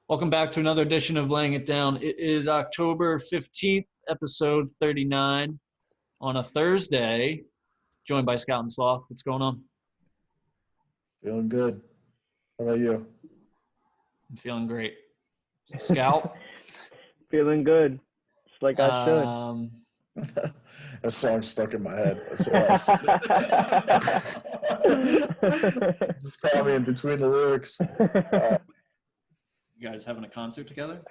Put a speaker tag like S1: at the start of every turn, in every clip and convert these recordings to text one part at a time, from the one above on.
S1: Welcome back to another edition of Laying It Down. It is October 15th, episode 39 on a Thursday, joined by Scout and Sloth. What's going on?
S2: Feeling good. How about you?
S1: I'm feeling great. Scout?
S3: Feeling good. Just like I should.
S2: That song's stuck in my head. Just call me in between the lyrics.
S1: You guys having a concert together?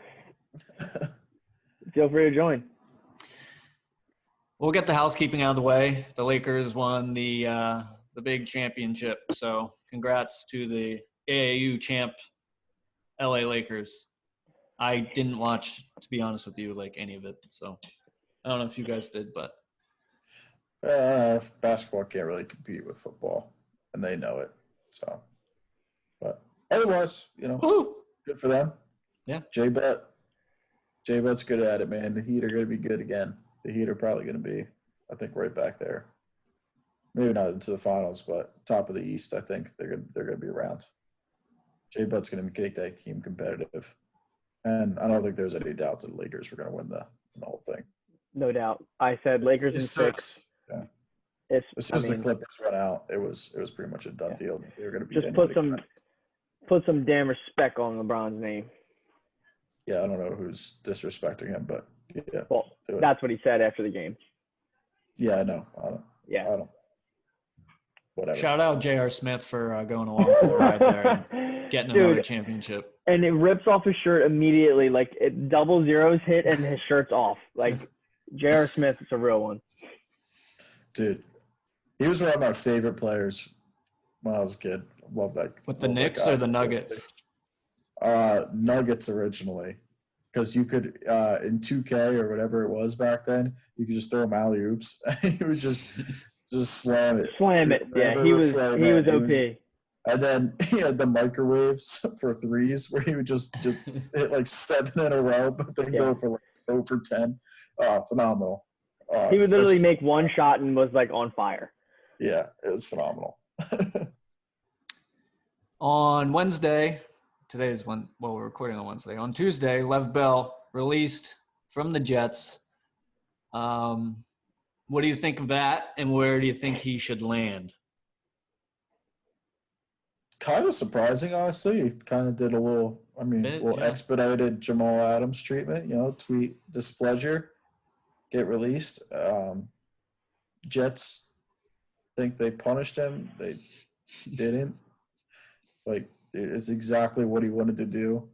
S3: Feel free to join.
S1: We'll get the housekeeping out of the way. The Lakers won the big championship, so congrats to the AAU champ LA Lakers. I didn't watch, to be honest with you, like any of it, so I don't know if you guys did, but
S2: basketball can't really compete with football, and they know it. So, but otherwise,
S1: woo!
S2: Good for them.
S1: Yeah.
S2: J-Butt's good at it, man. The Heat are going to be good again. The Heat are probably going to be, I think, right back there. Maybe not into the finals, but top of the East, I think they're going to be around. J-Butt's going to make that team competitive. And I don't think there's any doubt that the Lakers were going to win the whole thing.
S3: No doubt. I said Lakers in 6.
S2: Yeah.
S3: As
S2: soon as the Clippers went out, it was pretty much a done deal. They were going to be
S3: just put some damn respect on LeBron's name.
S2: Yeah, I don't know who's disrespecting him, but yeah.
S3: Well, that's what he said after the game.
S2: Yeah, I know. I don't. Whatever.
S1: Shout out J.R. Smith for going along for the ride there and getting another championship.
S3: And it rips off his shirt immediately. Like, it double zeros hit and his shirt's off. Like, J.R. Smith is a real one.
S2: Dude, he was one of my favorite players when I was a kid. Love that.
S1: With the Knicks or the Nuggets?
S2: Nuggets originally. Because you could, in 2K or whatever it was back then, you could just throw him alley-oops. He would just slam it.
S3: Yeah, he was OP.
S2: And then he had the microwaves for threes where he would just hit like 7 in a row, but then go for like 0 for 10. Phenomenal.
S3: He would literally make one shot and was like on fire.
S2: Yeah, it was phenomenal.
S1: On Wednesday, we're recording on Wednesday. On Tuesday, Lev Bell released from the Jets. What do you think of that, and where do you think he should land?
S2: Kind of surprising, honestly. He kind of did a little expedited Jamal Adams treatment, tweet displeasure, get released. Jets think they punished him. They didn't. Like, it's exactly what he wanted to do.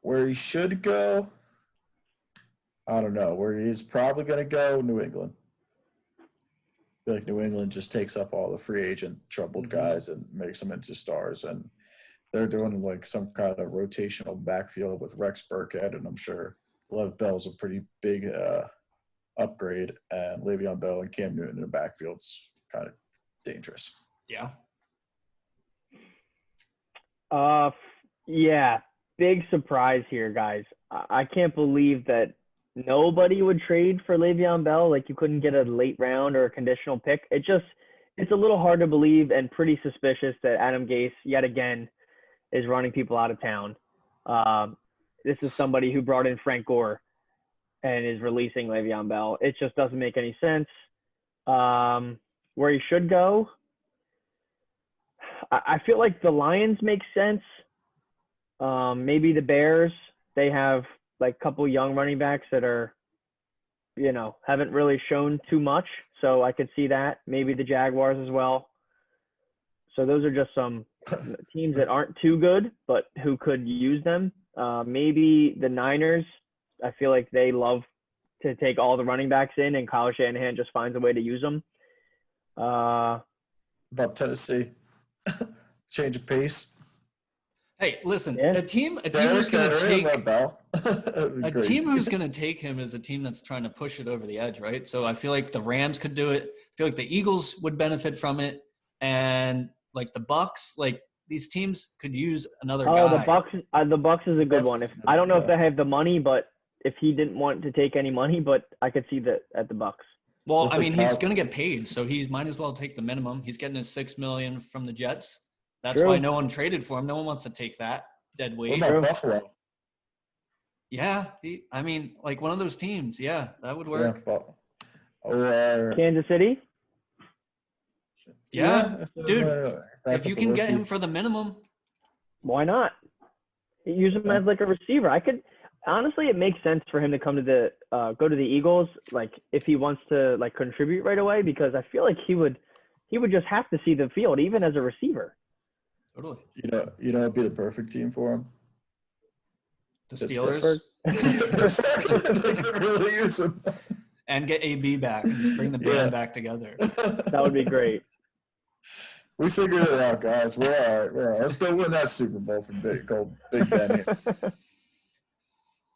S2: Where he should go, I don't know. Where he's probably going to go, New England. I feel like New England just takes up all the free agent troubled guys and makes them into stars. And they're doing like some kind of rotational backfield with Rex Burkhead, and I'm sure Lev Bell's a pretty big upgrade. And Le'Veon Bell and Cam Newton in the backfield's kind of dangerous.
S1: Yeah.
S3: Yeah. Big surprise here, guys. I can't believe that nobody would trade for Le'Veon Bell. Like, you couldn't get a late round or a conditional pick. It's a little hard to believe and pretty suspicious that Adam Gase, yet again, is running people out of town. This is somebody who brought in Frank Gore and is releasing Le'Veon Bell. It just doesn't make any sense. Where he should go, I feel like the Lions make sense. Maybe the Bears. They have like a couple young running backs that are, haven't really shown too much. So I could see that. Maybe the Jaguars as well. So those are just some teams that aren't too good, but who could use them. Maybe the Niners. I feel like they love to take all the running backs in, and Kyle Shanahan just finds a way to use them.
S2: About Tennessee. Change of pace.
S1: Hey, listen, a team who's going to take him is a team that's trying to push it over the edge, right? So I feel like the Rams could do it. I feel like the Eagles would benefit from it, and like the Bucks, like these teams could use another guy.
S3: The Bucks is a good one. I don't know if they have the money, but if he didn't want to take any money, but I could see that at the Bucks.
S1: Well, I mean, he's going to get paid, so he might as well take the minimum. He's getting his $6 million from the Jets. That's
S3: True.
S1: why no one traded for him. No one wants to take that dead
S2: What
S1: weight.
S2: about
S3: True.
S2: Buffalo?
S1: Yeah, I mean, like one of those teams. Yeah, that would work.
S2: Or
S3: Kansas City.
S1: Yeah, dude.
S2: back
S1: If
S2: up
S1: you
S2: the
S1: can get
S2: rookie.
S1: him for the minimum,
S3: Why not? Use him
S2: Yeah.
S3: as like a receiver. I could honestly, it makes sense for him to come to the go to the Eagles, like if he wants to like contribute right away, because I feel like he would just have to see the field even as a receiver.
S1: totally.
S2: You know, it'd be the perfect team for him.
S1: The
S2: Pittsburgh.
S1: Steelers
S2: They could really use him.
S1: and get AB back and just bring the band back together.
S3: That would be great.
S2: We figured it out, guys. We're all right. We're all right. Let's go win that Super Bowl for Big Ben here.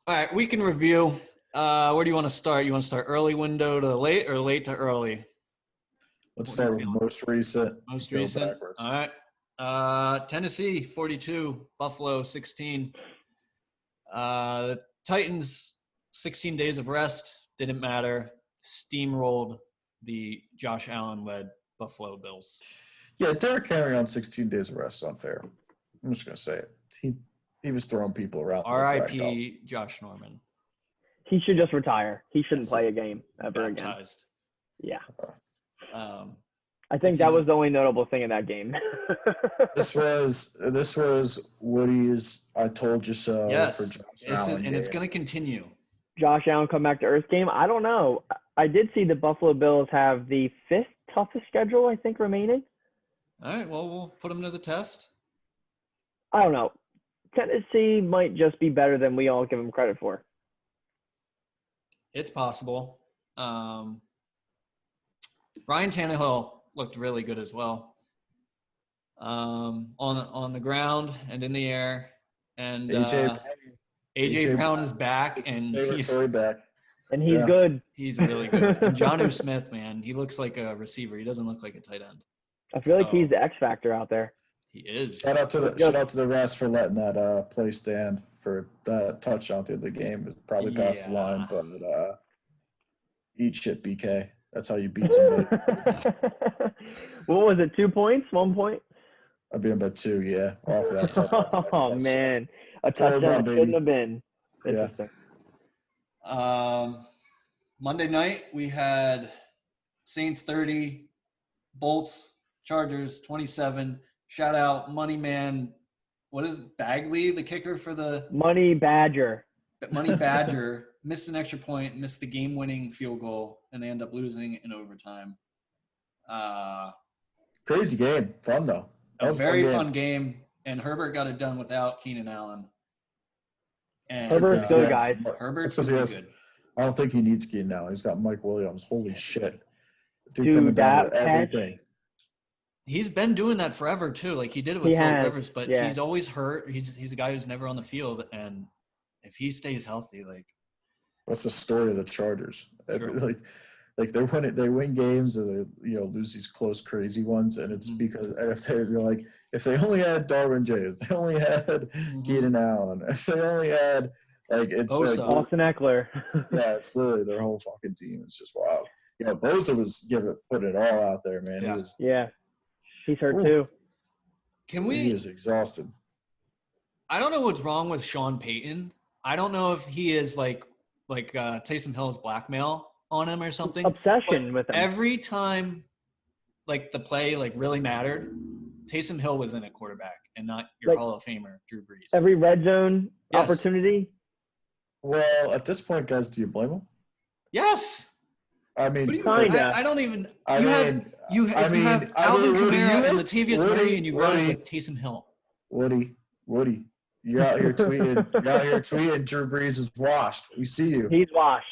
S1: All right, we can review. Where do you want to start? You want to start early window to late or late to early?
S2: Let's
S1: What are you
S2: start with
S1: feeling?
S2: most recent.
S1: Most
S2: Go
S1: recent.
S2: backwards.
S1: All right. Tennessee 42, Buffalo 16. The Titans 16 days of rest didn't matter. Steamrolled the Josh Allen led Buffalo Bills.
S2: Yeah, Derrick Henry on 16 days of rest is unfair. I'm just gonna say it. He was throwing people around. like ragdolls.
S1: R.I.P. Josh Norman.
S3: He should just retire. He shouldn't play a game ever again.
S1: Baptized.
S3: Yeah.
S1: Um,
S3: I think that was the only notable thing in that game.
S2: This was Woody's "I told you so"
S1: yes,
S2: for Josh
S1: it's
S2: Allen.
S1: going to continue.
S3: Josh Allen come back to earth game. I don't know. I did see the Buffalo Bills have the 5th toughest schedule, I think, remaining.
S1: All right, well, we'll put them to the test.
S3: I don't know. Tennessee might just be better than we all give them credit for.
S1: It's possible. Ryan Tannehill looked really good as well. On the ground and in the air. And AJ Brown is back, and
S3: he's good.
S1: He's really good. And Jonnu Smith, man, he looks like a receiver. He doesn't look like a tight end.
S3: I feel like he's the X factor out there.
S1: He is.
S2: Shout out to the refs for letting that play stand for the touchdown at the end of the game. It probably passed the line, but eat shit, BK. That's how you beat somebody.
S3: What was it? 2 points? 1 point?
S2: I beat him by 2, yeah. Off of that touchdown.
S3: Oh man, a touchdown shouldn't have been. Interesting.
S1: Monday night we had Saints 30, Bolts, Chargers 27. Shout out Money Man. What is it? Bagley, the kicker for the
S3: Money Badger.
S1: Money Badger missed an extra point, missed the game-winning field goal, and they end up losing in overtime.
S2: Crazy game, fun though.
S1: A very fun game, and Herbert got it done without Keenan Allen. And
S3: Herbert's good, guys.
S1: Herbert's really good.
S2: I don't think he needs Keenan Allen. He's got Mike Williams. Holy shit.
S3: Dude,
S2: coming down
S3: that
S2: to everything.
S1: He's been doing that forever too. Like he did it with Philip Rivers, but he's always hurt. He's a guy who's never on the field, and if he stays healthy, like
S2: what's the story of the Chargers?
S1: True.
S2: Like they win games, and they lose these close, crazy ones, and it's because if they only had Darwin James, they only had Keenan Allen, if they only had
S3: Austin Eckler.
S2: Yeah, it's literally their whole fucking team. It's just wild. Yeah, Bosa was put it all out there, man.
S3: Yeah. He's hurt too.
S2: He was exhausted.
S1: I don't know what's wrong with Sean Payton. I don't know if he is like Taysom Hill's blackmail on him or something.
S3: Obsession with him.
S1: Every time like the play like really mattered, Taysom Hill was in at quarterback and not your Hall of Famer, Drew Brees.
S3: Every red zone opportunity.
S2: Well, at this point, guys, do you blame him?
S1: Yes.
S2: I mean,
S1: I don't even. You have Alvin Kamara and Latavius Murray, and you run with Taysom Hill.
S2: Woody, you're out here tweeting. Drew Brees is washed. We see you.
S3: He's washed.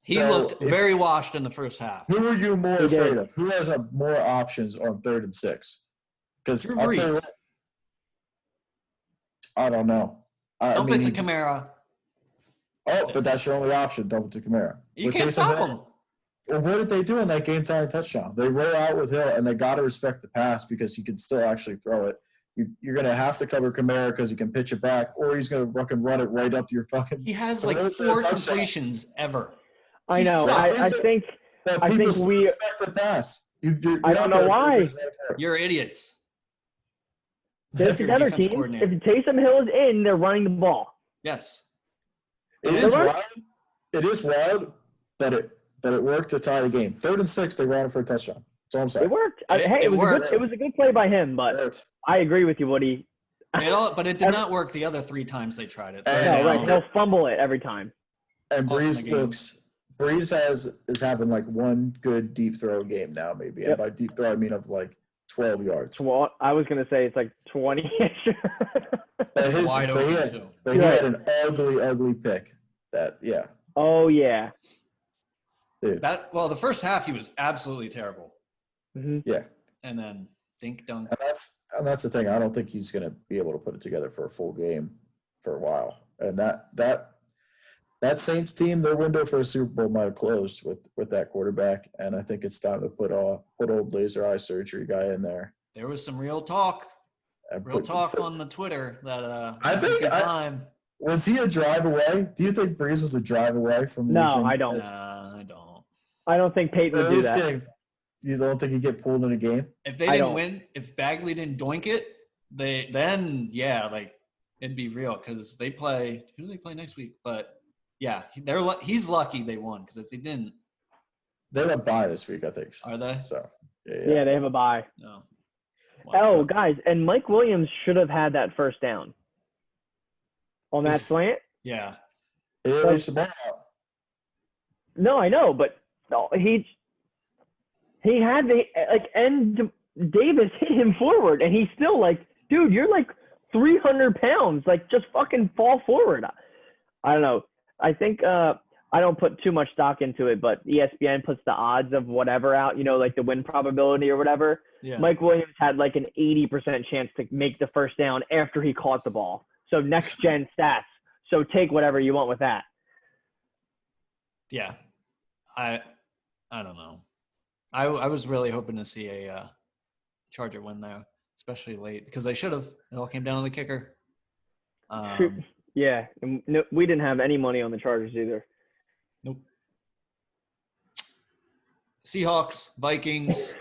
S1: He looked very washed in the first half.
S2: Who are you more afraid of? Who has more options on 3rd and 6? Because
S1: Drew Brees.
S2: I don't know.
S1: Dump it to Kamara.
S2: Oh, but that's your only option. Dump it to Kamara.
S1: You can't stop him.
S2: Well, what did they do in that game-tying touchdown? They roll out with Hill, and they got to respect the pass because he can still actually throw it. You're going to have to cover Kamara because he can pitch it back, or he's going to fucking run it right up your fucking –
S1: He has like 4 completions ever.
S3: I know. I think we –
S2: respect the pass.
S3: I don't know why.
S1: You're idiots.
S3: There's
S1: If you're
S3: the
S1: a
S3: other
S1: defensive
S3: team.
S1: coordinator.
S3: If Taysom Hill is in, they're running the ball.
S1: Yes.
S2: It is wild. It is wild, but it worked to tie the game. 3rd and 6, they ran it for a touchdown. That's all I'm saying.
S3: It worked.
S1: It worked.
S3: It was a good play by him, but I agree with you, Woody.
S1: But it did not work the other 3 times they tried it.
S3: No, right. He'll fumble it every time.
S2: And Brees is having like one good deep throw game now, maybe. And by deep throw, I mean of like 12 yards.
S3: Well, I was going to say it's like 20-ish.
S1: Wide open, too.
S2: But he had an ugly pick.
S3: Oh, yeah.
S2: Dude.
S1: The first half, he was absolutely terrible.
S2: Mm-hmm. Yeah.
S1: And then dink dunk.
S2: And that's the thing. I don't think he's going to be able to put it together for a full game for a while. And that Saints team, their window for a Super Bowl might have closed with that quarterback. And I think it's time to put old laser eye surgery guy in there.
S1: There was some real talk on the Twitter that
S2: was he a drive away? Do you think Brees was a drive away from
S3: No,
S2: losing?
S3: I don't.
S1: I don't.
S3: I don't think Peyton would do that.
S2: You don't think he'd get pulled in a game?
S1: If they didn't win, if Bagley didn't doink it, it'd be real because they play. Who do they play next week? But yeah, he's lucky they won because if they didn't,
S2: they have a bye this week, I think.
S1: Are they?
S2: So
S3: yeah, they have a bye.
S1: No.
S3: Oh, guys, and Mike Williams should have had that first down on that slant.
S1: Yeah.
S3: No, I know, but he had and Davis hit him forward, and he's still like, dude, you're like 300 pounds, like just fucking fall forward. I don't know. I think I don't put too much stock into it, but ESPN puts the odds of whatever out, like the win probability or whatever.
S1: Yeah.
S3: Mike Williams had like an 80% chance to make the first down after he caught the ball. So next gen stats. So take whatever you want with that.
S1: Yeah. I don't know. I was really hoping to see a Charger win there, especially late, because they should have. It all came down to the kicker.
S3: Yeah, and no, we didn't have any money on the Chargers either.
S1: Nope. Seahawks, Vikings.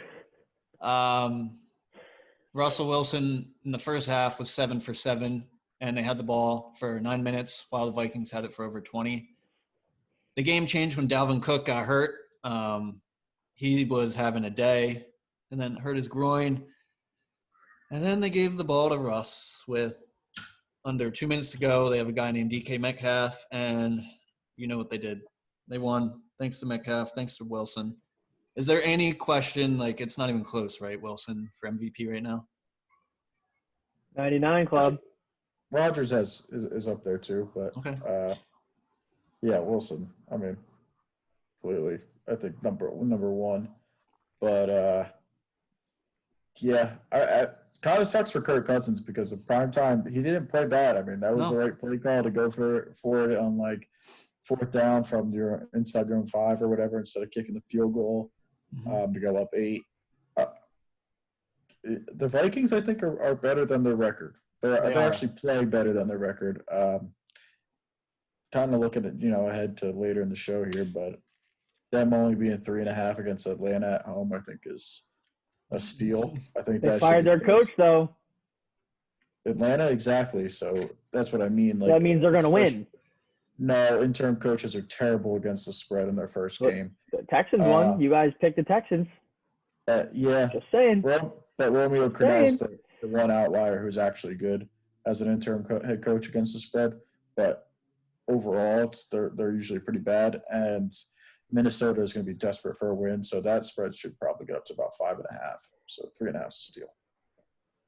S1: Russell Wilson in the first half was 7 for 7, and they had the ball for 9 minutes while the Vikings had it for over 20. The game changed when Dalvin Cook got hurt. He was having a day and then hurt his groin. And then they gave the ball to Russ with under 2 minutes to go. They have a guy named DK Metcalf, and you know what they did. They won thanks to Metcalf, thanks to Wilson. Is there any question, it's not even close, right, Wilson, for MVP right now?
S3: 99 club.
S2: Rodgers is up there too, but
S1: okay.
S2: Yeah, Wilson. I mean, clearly, I think number one. But yeah, it kind of sucks for Kirk Cousins because of prime time. He didn't play bad. I mean, that was the right play call to go for it on 4th down from your inside your own 5 or whatever instead of kicking the field goal to go up 8. The Vikings, I think, are better than their record. They actually play better than their record. Kind of looking at ahead to later in the show here, but them only being 3.5 against Atlanta at home, I think, is a steal. I think
S3: they fired their coach though.
S2: Atlanta, exactly. So that's what I mean.
S3: That means they're going to win.
S2: No, interim coaches are terrible against the spread in their first game.
S3: The Texans won. You guys picked the Texans.
S2: Yeah.
S3: Just saying.
S2: Well, but Romeo Crennel's the one outlier who's actually good as an interim head coach against the spread. But overall, they're usually pretty bad. And Minnesota is going to be desperate for a win, so that spread should probably get up to about 5.5. So 3.5 is a steal.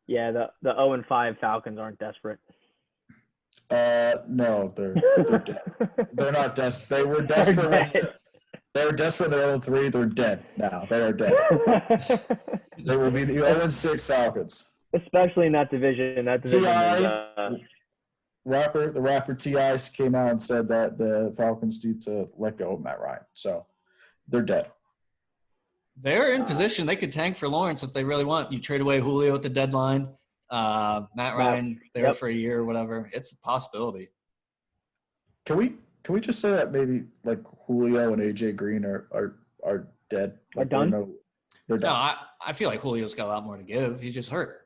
S3: Yeah, the 0-5 Falcons aren't desperate.
S2: No, they're dead. They're not desperate. They were desperate. They were desperate at 0-3. They're dead now. They are dead. They will be the 0-6 Falcons.
S3: Especially in that division. That division is,
S2: the rapper T.I. came out and said that the Falcons need to let go of Matt Ryan. So they're dead.
S1: They're in position. They could tank for Lawrence if they really want. You trade away Julio at the deadline. Matt Ryan there for a year or whatever. It's a possibility.
S2: Can we just say that maybe Julio and AJ Green are dead?
S3: Are done?
S2: They're done.
S1: No, I feel like Julio's got a lot more to give. He's just hurt.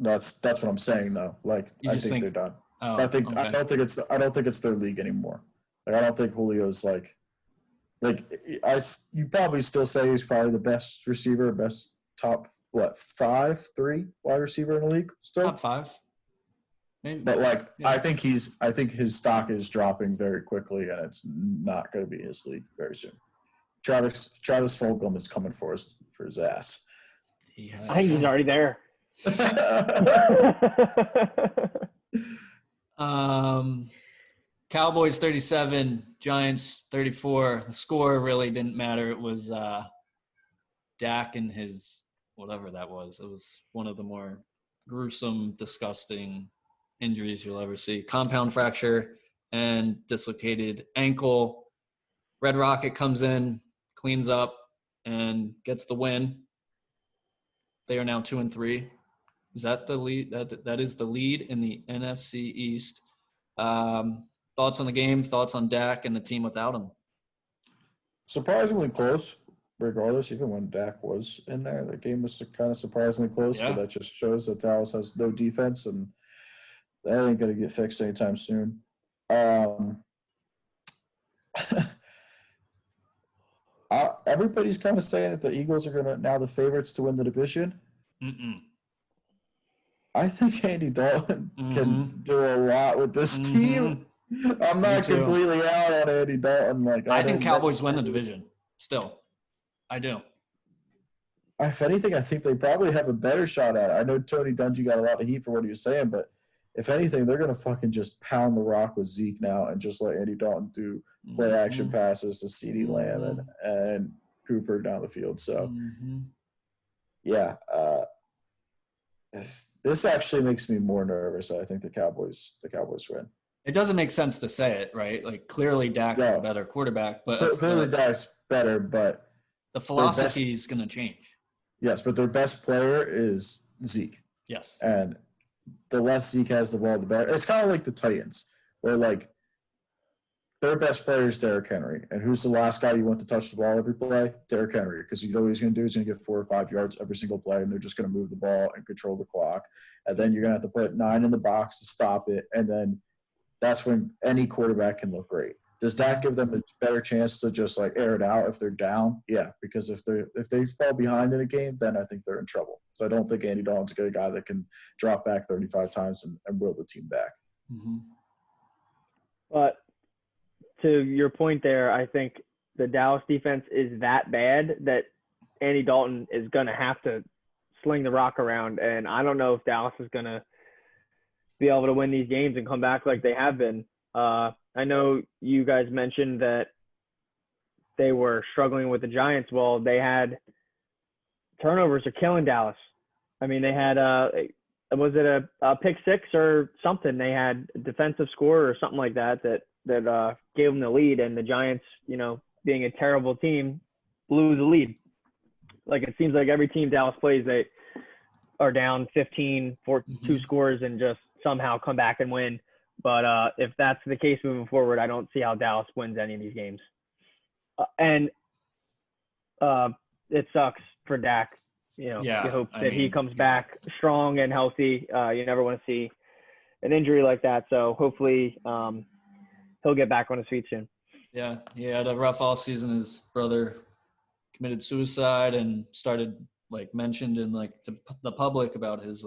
S2: That's what I'm saying though. Like
S1: You
S2: I
S1: just
S2: think
S1: think,
S2: they're done.
S1: oh,
S2: I
S1: okay.
S2: don't think it's their league anymore. Like I don't think Julio's you probably still say he's probably the best receiver, best top 3 wide receiver in the league still.
S1: Top 5. Maybe.
S2: But
S1: Yeah.
S2: I think his stock is dropping very quickly, and it's not going to be his league very soon. Travis Fulgham is coming for his ass.
S3: I think he's already there.
S1: Cowboys 37, Giants 34. The score really didn't matter. It was Dak and his whatever that was. It was one of the more gruesome, disgusting injuries you'll ever see. Compound fracture and dislocated ankle. Red Rocket comes in, cleans up, and gets the win. They are now 2-3. Is that the lead? That is the lead in the NFC East. Thoughts on the game? Thoughts on Dak and the team without him?
S2: Surprisingly close, regardless. Even when Dak was in there, the game was kind of surprisingly close.
S1: Yeah.
S2: But that just shows that Dallas has no defense, and that ain't gonna get fixed anytime soon. Everybody's kind of saying that the Eagles are now the favorites to win the division. I think Andy Dalton can do a lot with this team. I'm not completely out on Andy Dalton.
S1: I think Cowboys win the division. Still, I do.
S2: If anything, I think they probably have a better shot at it. I know Tony Dungy got a lot of heat for what he was saying, but if anything, they're going to fucking just pound the rock with Zeke now and just let Andy Dalton do play action passes to CeeDee Lamb and Cooper down the field. So, yeah, this actually makes me more nervous. I think the Cowboys win.
S1: It doesn't make sense to say it, right? Like clearly Dak's the better quarterback, but
S2: clearly Dak's better, but
S1: the philosophy is going to change.
S2: Yes, but their best player is Zeke.
S1: Yes,
S2: and the less Zeke has the ball, the better. It's kind of like the Titans, where their best player is Derrick Henry, and who's the last guy you want to touch the ball every play? Derrick Henry, because you know what he's going to do? He's going to get 4 or 5 yards every single play, and they're just going to move the ball and control the clock. And then you're going to have to put 9 in the box to stop it, and then that's when any quarterback can look great. Does that give them a better chance to just air it out if they're down? Yeah, because if they fall behind in a game, then I think they're in trouble. So I don't think Andy Dalton's a good guy that can drop back 35 times and will the team back.
S3: But to your point there, I think the Dallas defense is that bad that Andy Dalton is going to have to sling the rock around, and I don't know if Dallas is going to be able to win these games and come back like they have been. I know you guys mentioned that they were struggling with the Giants. Well, they had turnovers are killing Dallas. I mean, they had was it a pick 6 or something? They had a defensive score or something like that gave them the lead, and the Giants, being a terrible team, blew the lead. Like it seems like every team Dallas plays, they are down 15, 2 scores and just somehow come back and win. But if that's the case moving forward, I don't see how Dallas wins any of these games. And it sucks for Dak. You hope that he comes back strong and healthy. You never want to see an injury like that. So hopefully he'll get back on his feet soon.
S1: Yeah, he had a rough offseason. His brother committed suicide and started mentioned in to the public about his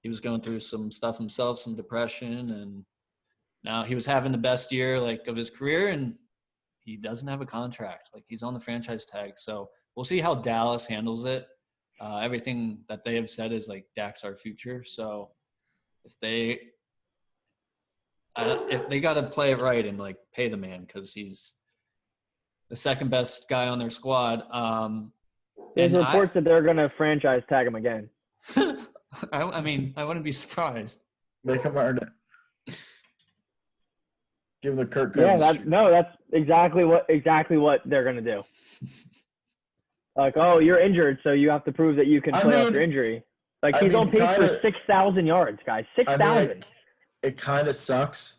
S1: he was going through some stuff himself, some depression, and now he was having the best year of his career, and he doesn't have a contract. He's on the franchise tag. So we'll see how Dallas handles it. Everything that they have said is Dak's our future. So if they got to play it right and pay the man, because he's the second best guy on their squad.
S3: There's reports that they're going to franchise tag him again.
S1: I mean, I wouldn't be surprised.
S2: Make him earn it. Give him the Kirk Cousins.
S3: Yeah, that's exactly what they're going to do. Oh, you're injured, so you have to prove that you can play off your injury. He's on pace for 6,000 yards, guys. 6,000.
S2: It kind of sucks,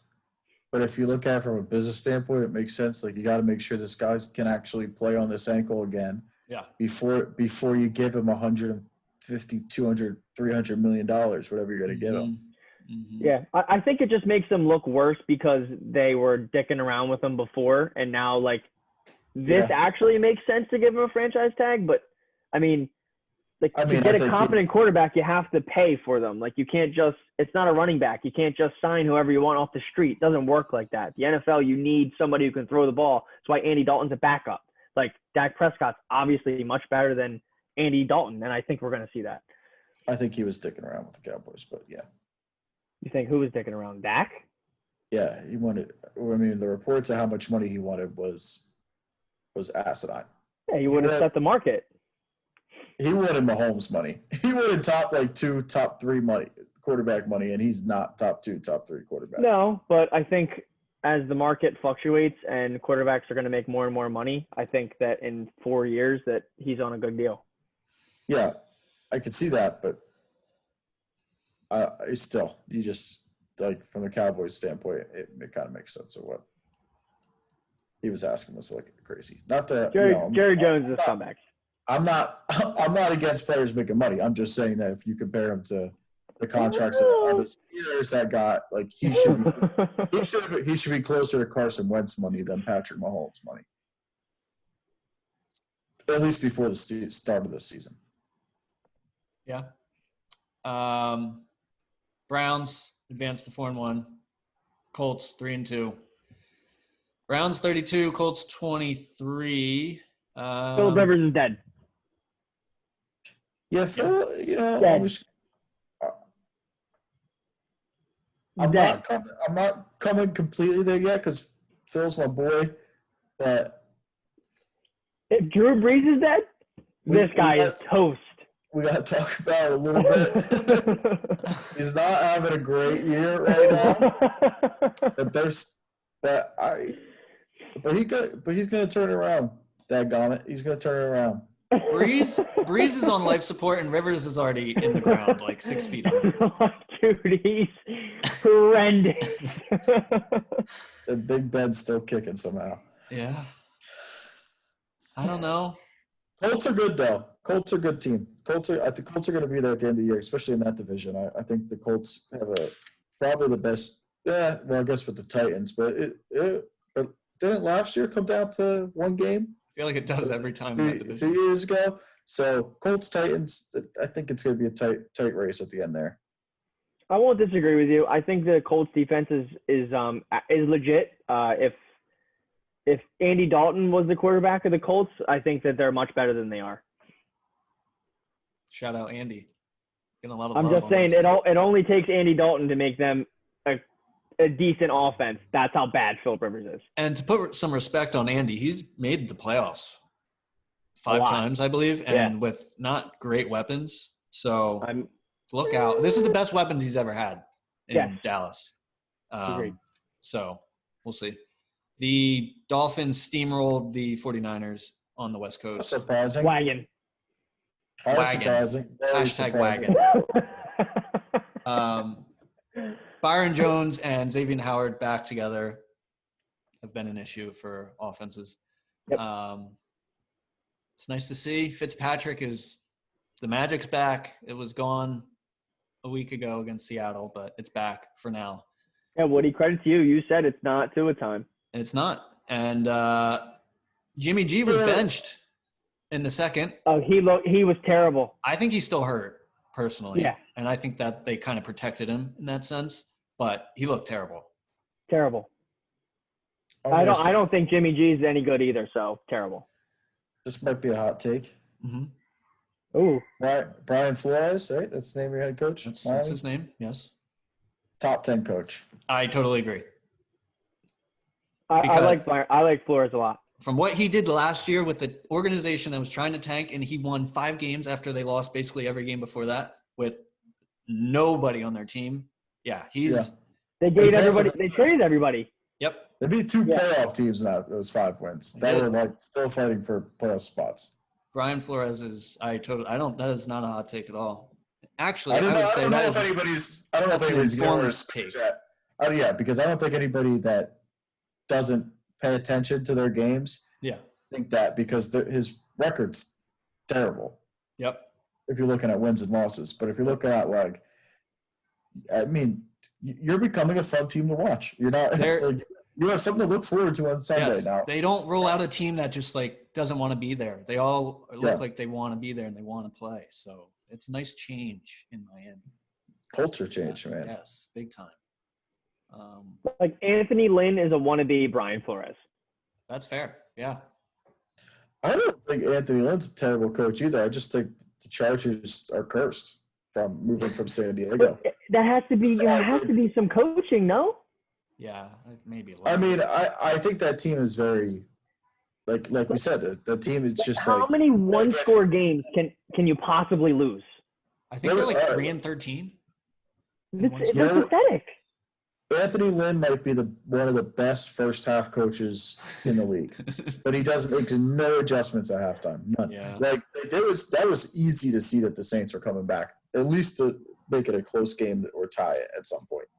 S2: but if you look at it from a business standpoint, it makes sense. You got to make sure this guy can actually play on this ankle again.
S1: Yeah.
S2: Before you give him $150 $50, $200, $300 million, whatever you're going to give him.
S3: Yeah, I think it just makes them look worse because they were dicking around with them before, and now like this actually makes sense to give him a franchise tag. But I mean, to get a competent quarterback, you have to pay for them. Like you can't just – it's not a running back. You can't just sign whoever you want off the street. It doesn't work like that. The NFL, you need somebody who can throw the ball. That's why Andy Dalton's a backup. Like Dak Prescott's obviously much better than Andy Dalton, and I think we're going to see that.
S2: I think he was sticking around with the Cowboys, but yeah.
S3: You think who was sticking around? Dak?
S2: Yeah, he wanted – I mean, the reports of how much money he wanted was asinine.
S3: Yeah, he would have set the market.
S2: He wanted Mahomes money. He wanted top 2, top 3 money, quarterback money, and he's not top 2, top 3 quarterback.
S3: No, but I think as the market fluctuates and quarterbacks are going to make more and more money, I think that in 4 years that he's on a good deal.
S2: Yeah, I could see that, but still, you just like from the Cowboys' standpoint, it kind of makes sense of what he was asking us like crazy. Not that
S3: Jerry Jones is a scumbag.
S2: I'm not against players making money. I'm just saying that if you compare him to the contracts of other players that got like he should be closer to Carson Wentz money than Patrick Mahomes money. At least before the start of the season.
S1: Yeah. Browns advanced to 4-1. Colts 3-2. Browns 32, Colts 23.
S3: Philip Rivers is dead.
S2: Yeah, Phil, I'm not coming completely there yet because Phil's my boy, but
S3: if Drew Brees is dead, this guy is toast.
S2: We got to talk about it a little bit. He's not having a great year right now, but he's going to turn it around. Dadgummit, he's going to turn it around.
S1: Brees is on life support, and Rivers is already in the ground, like 6 feet under.
S3: Dude, he's horrendous.
S2: The Big Ben's still kicking somehow.
S1: Yeah. I don't know.
S2: Colts are good, though. Colts are a good team. I think Colts are going to be there at the end of the year, especially in that division. I think the Colts have probably the best. Yeah, well, I guess with the Titans, but it didn't last year come down to one game.
S1: I feel like it does every time.
S2: 2 years ago. So Colts Titans, I think it's going to be a tight race at the end there.
S3: I won't disagree with you. I think the Colts defense is legit. If Andy Dalton was the quarterback of the Colts, I think that they're much better than they are.
S1: Shout out Andy. Getting a lot of
S3: I'm
S1: love
S3: just saying it only takes Andy Dalton to make them a decent offense. That's how bad Philip Rivers is.
S1: And to put some respect on Andy, he's made the playoffs 5 times, I believe, and with not great weapons. So look out. This is the best weapons he's ever had in Dallas. So we'll see. The Dolphins steamrolled the 49ers on the West Coast.
S2: Surprising.
S3: Wagon.
S2: Surprising.
S1: Hashtag wagon. Byron Jones and Xavier Howard back together have been an issue for offenses.
S3: Yep.
S1: It's nice to see. Fitzpatrick the magic's back. It was gone a week ago against Seattle, but it's back for now.
S3: Yeah, Woody, credit to you. You said it's not Tua time.
S1: And it's not. And Jimmy G was benched in the second.
S3: Oh, he was terrible.
S1: I think he's still hurt, personally.
S3: Yeah.
S1: And I think that they kind of protected him in that sense. But he looked terrible.
S3: Terrible. I don't think Jimmy G is any good either, so terrible.
S2: This might be a hot take.
S1: Mm-hmm.
S3: Ooh.
S2: Brian Flores, right? That's the name of your head coach?
S1: That's his name, yes.
S2: Top 10 coach.
S1: I totally agree.
S3: I like Flores a lot.
S1: From what he did last year with the organization that was trying to tank, and he won 5 games after they lost basically every game before that with nobody on their team. Yeah,
S3: They gave everybody. They traded everybody.
S1: Yep.
S2: There'd be 2 playoff teams now. Those 5 wins. They were still fighting for playoff spots.
S1: Brian Flores is. That is not a hot take at all. Actually,
S2: I don't know if anybody's going to take. Yeah, because I don't think anybody that doesn't pay attention to their games think that because his record's terrible.
S1: Yep.
S2: if you're looking at wins and losses. But if you're looking at like, I mean, you're becoming a fun team to watch. You're not. Like, you have something to look forward to on Sunday now.
S1: They don't roll out a team that just like doesn't want to be there. They all look like they want to be there and they want to play. So it's a nice change in Miami.
S2: Culture change, man.
S1: Yes, big time.
S3: Like Anthony Lynn is a wannabe Brian Flores.
S1: That's fair. Yeah.
S2: I don't think Anthony Lynn's a terrible coach either. I just think the Chargers are cursed from moving from San Diego.
S3: But that has to be. There has to be some coaching, no?
S1: Yeah, maybe.
S2: I mean, I think that team is very, like we said, the team is just
S3: how many one-score games can you possibly lose?
S1: I think they're like 3-13.
S3: It's pathetic.
S2: Anthony Lynn might be one of the best first-half coaches in the league, but he doesn't make no adjustments at halftime. None.
S1: Yeah.
S2: Like that was easy to see that the Saints were coming back, at least to make it a close game or tie it at some point.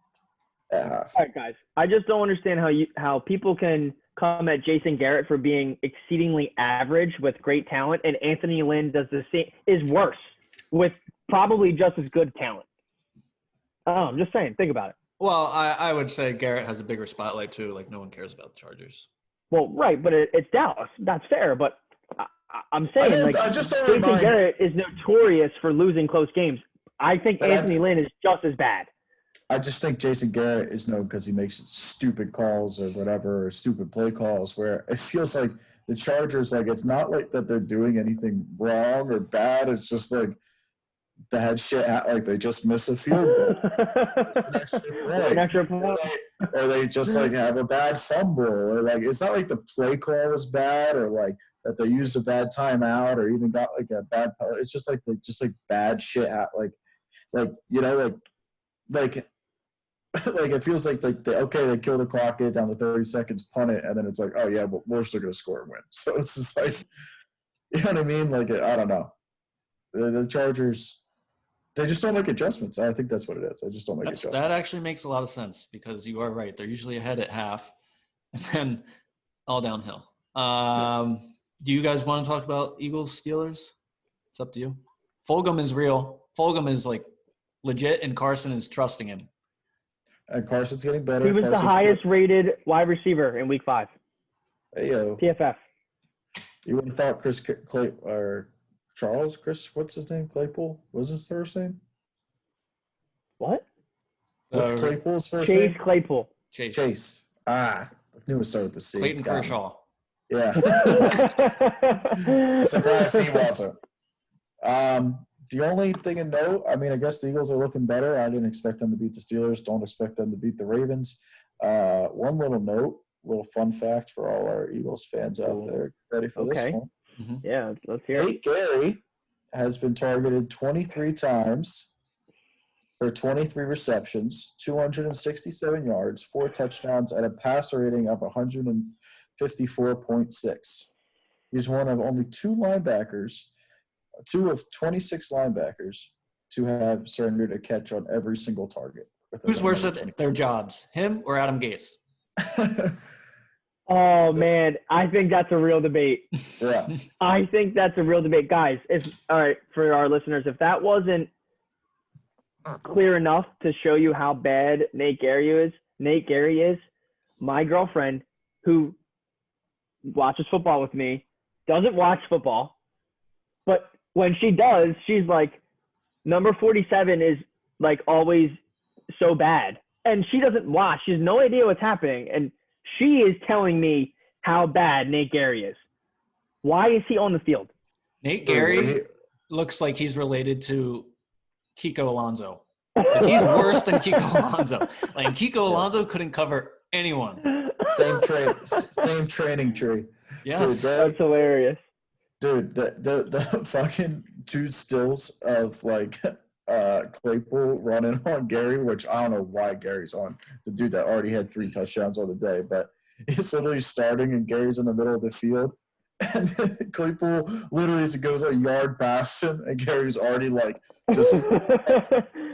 S2: At half.
S3: All right, guys. I just don't understand how people can come at Jason Garrett for being exceedingly average with great talent, and Anthony Lynn does the same, is worse with probably just as good talent. Oh, I'm just saying. Think about it.
S1: Well, I would say Garrett has a bigger spotlight too. Like no one cares about the Chargers.
S3: Well, right, but it's Dallas. That's fair. But I'm saying Jason Garrett is notorious for losing close games. I think Anthony Lynn is just as bad.
S2: I just think Jason Garrett is known because he makes stupid calls or whatever, or stupid play calls, where it feels like the Chargers, like it's not like that they're doing anything wrong or bad. It's just like bad shit, like they just miss a field goal. An extra point. Or they just like have a bad fumble, or like it's not like the play call was bad or like that they used a bad timeout or even got like a bad. It's just like bad shit. Like it feels like they kill the clock, get down to 30 seconds, punt it, and then it's like, oh yeah, but we're still gonna score and win. So it's just like, you know what I mean? Like I don't know. The Chargers, they just don't make adjustments. I think that's what it is. I just don't make adjustments.
S1: That actually makes a lot of sense because you are right. They're usually ahead at half, and then all downhill. Do you guys want to talk about Eagles Steelers? It's up to you. Fulgham is real. Fulgham is like legit, and Carson is trusting him.
S2: And Carson's getting better.
S3: He was the highest-rated wide receiver in Week 5.
S2: Hey, yo.
S3: PFF.
S2: You would have thought what's his name? Claypool? What's his first name?
S3: What?
S2: What's Claypool's first name?
S3: Chase Claypool.
S2: Chase. I knew it started with the C.
S1: Clayton Kershaw.
S2: Yeah. Surprised he wasn't. The only thing to note, I mean, I guess the Eagles are looking better. I didn't expect them to beat the Steelers. Don't expect them to beat the Ravens. One little note, little fun fact for all our Eagles fans out there. Ready for this one?
S3: Mm-hmm. Yeah, let's hear it.
S2: Nate Gary has been targeted 23 times for 23 receptions, 267 yards, 4 touchdowns, at a passer rating of 154.6. He's one of only two of 26 linebackers to have surrendered a catch on every single target.
S1: Who's worse at their jobs, him or Adam Gase?
S3: Oh, man, I think that's a real debate.
S2: Yeah.
S3: I think that's a real debate. Guys, all right, for our listeners, if that wasn't clear enough to show you how bad Nate Gary is, my girlfriend, who watches football with me, doesn't watch football, but when she does, she's like, number 47 is like always so bad. And she doesn't watch. She has no idea what's happening. And she is telling me how bad Nate Gary is. Why is he on the field?
S1: Nate Gary looks like he's related to Kiko Alonso. Like he's worse than Kiko Alonso. Like Kiko Alonso couldn't cover anyone.
S2: Same training tree.
S1: Yes.
S2: Dude,
S3: that's hilarious.
S2: Dude, the fucking two stills of like Claypool running on Gary, which I don't know why Gary's on, the dude that already had 3 touchdowns on the day, but he's literally starting and Gary's in the middle of the field. And Claypool literally, as it goes a yard past him, and Gary's already like just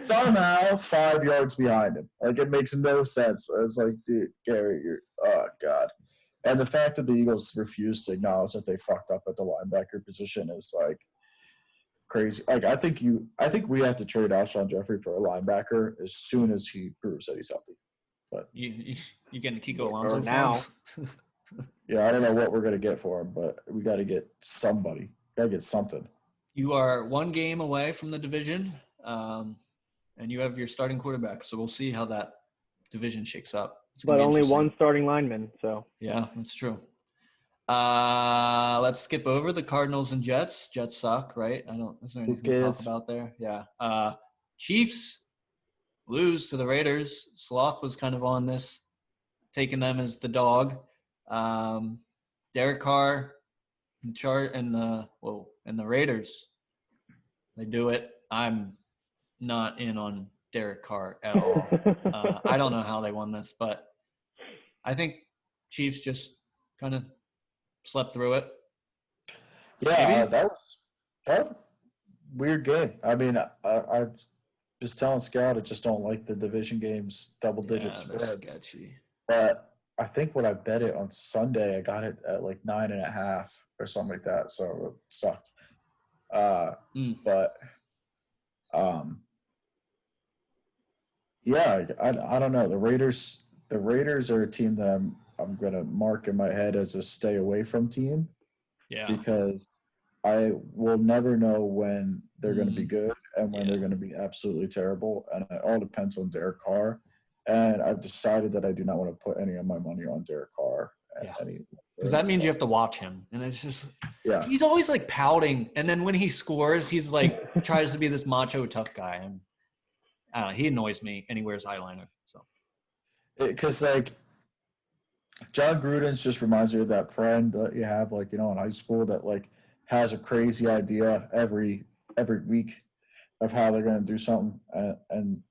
S2: somehow 5 yards behind him. Like it makes no sense. It's like, dude, Gary, oh God. And the fact that the Eagles refused to acknowledge that they fucked up at the linebacker position is like crazy. Like I think we have to trade Alshon Jeffrey for a linebacker as soon as he proves that he's healthy. But
S1: You getting Kiko
S3: Or
S1: Alonso
S3: now.
S2: yeah, I don't know what we're gonna get for him, but we got to get somebody. Got to get something.
S1: You are one game away from the division, and you have your starting quarterback. So we'll see how that division shakes up. It's gonna
S3: But
S1: be
S3: only
S1: interesting.
S3: one starting lineman, so.
S1: Yeah, that's true. Let's skip over the Cardinals and Jets. Jets suck, right? Is there anything to talk about there? Yeah. Chiefs lose to the Raiders. Sloth was kind of on this, taking them as the dog. Derek Carr and the Raiders, they do it. I'm not in on Derek Carr at all. I don't know how they won this, but I think Chiefs just kind of slept through it.
S2: Yeah,
S1: Maybe?
S2: that was a weird game. I mean, I just telling Scout, I just don't like the division games, double-digit
S1: They're
S2: spreads.
S1: sketchy.
S2: But I think when I bet it on Sunday, I got it at like 9.5 or something like that. So it sucked. But yeah, I don't know. The Raiders are a team that I'm gonna mark in my head as a stay away from team.
S1: Yeah.
S2: Because I will never know when they're going to be good and when they're going to be absolutely terrible. And it all depends on Derek Carr. And I've decided that I do not want to put any of my money on Derek Carr.
S1: Because that means you have to watch him. And it's just
S2: –
S1: he's always like pouting. And then when he scores, he's like tries to be this macho tough guy. And I don't know, he annoys me and he wears eyeliner. So
S2: because like John Gruden's just reminds me of that friend that you have like, in high school that like has a crazy idea every week of how they're going to do something. And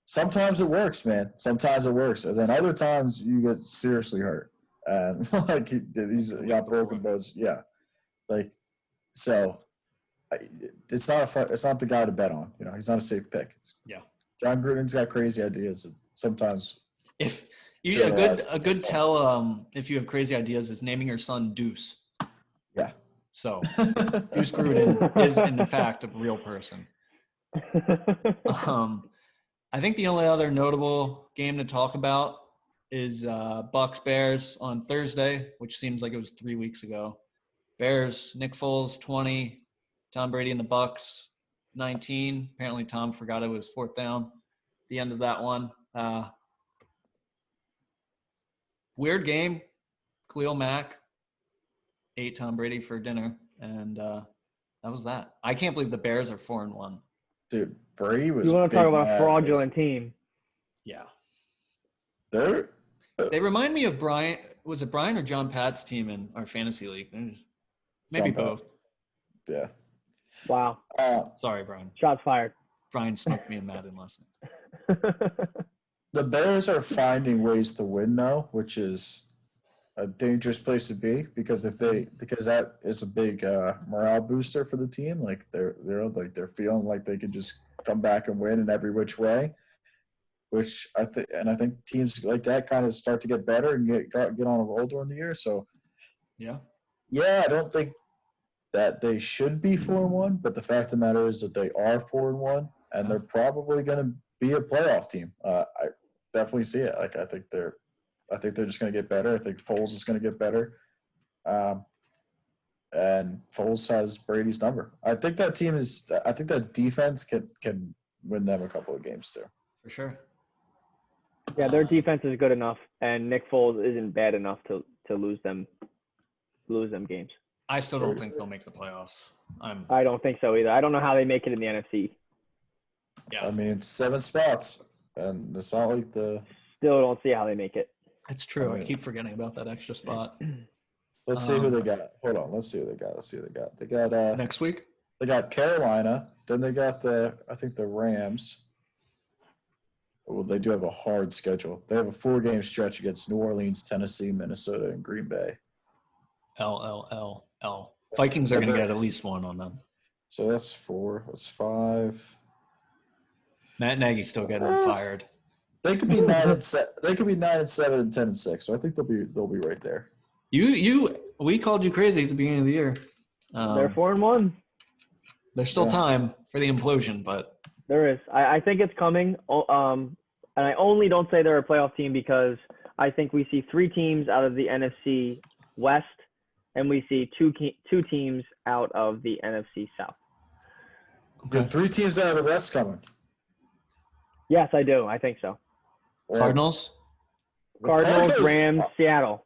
S2: sometimes it works, man. Sometimes it works. And then other times you get seriously hurt. And like he's got broken bones. Yeah. Like, so it's not the guy to bet on. He's not a safe pick.
S1: Yeah.
S2: John Gruden's got crazy ideas. And sometimes
S1: if you a good tell if you have crazy ideas is naming your son Deuce.
S2: Yeah.
S1: So Deuce Gruden is in fact a real person. I think the only other notable game to talk about is Bucks Bears on Thursday, which seems like it was 3 weeks ago. Bears, Nick Foles 20, Tom Brady and the Bucks 19. Apparently Tom forgot it was fourth down at the end of that one. Weird game. Khalil Mack ate Tom Brady for dinner, and that was that. I can't believe the Bears are 4-1.
S2: Dude, Brady was.
S3: You want to talk about a fraudulent team?
S1: Yeah.
S2: They
S1: remind me of Brian. Was it Brian or John Pat's team in our fantasy league? Maybe both.
S2: Yeah.
S3: Wow.
S1: Sorry, Brian.
S3: Shots fired.
S1: Brian smoked me in Madden last
S2: night. The Bears are finding ways to win now, which is a dangerous place to be because that is a big morale booster for the team. Like they're feeling like they can just come back and win in every which way. Which I think teams like that kind of start to get better and get on a roll during the year. So
S1: yeah,
S2: I don't think that they should be 4-1, but the fact of the matter is that they are 4-1, and they're probably going to be a playoff team. I definitely see it. Like I think they're just going to get better. I think Foles is going to get better, and Foles has Brady's number. I think that team is. I think that defense can win them a couple of games too.
S1: For sure.
S3: Yeah, their defense is good enough, and Nick Foles isn't bad enough to lose them games.
S1: I still don't think they'll make the playoffs.
S3: I don't think so either. I don't know how they make it in the NFC.
S1: Yeah.
S2: I mean, 7 spots, and it's not like
S3: Still don't see how they make it.
S1: It's true. I keep forgetting about that extra spot.
S2: Let's see who they got. Hold on. Let's see who they got. They got
S1: next week.
S2: They got Carolina. Then they got the Rams. Well, they do have a hard schedule. They have a 4-game stretch against New Orleans, Tennessee, Minnesota, and Green Bay.
S1: L. Vikings are going to get at least one on them.
S2: So that's 4. That's 5.
S1: Matt Nagy's still getting fired.
S2: They could be 9-7. They could be 9-7 and 10-6. So I think they'll be right there.
S1: We called you crazy at the beginning of the year.
S3: They're 4-1.
S1: There's still time for the implosion, but
S3: There is. I think it's coming. And I only don't say they're a playoff team because I think we see 3 teams out of the NFC West, and we see two teams out of the NFC South.
S2: There are 3 teams out of the West coming.
S3: Yes, I do. I think so.
S1: Cardinals?
S3: Cardinals, Rams, Seattle.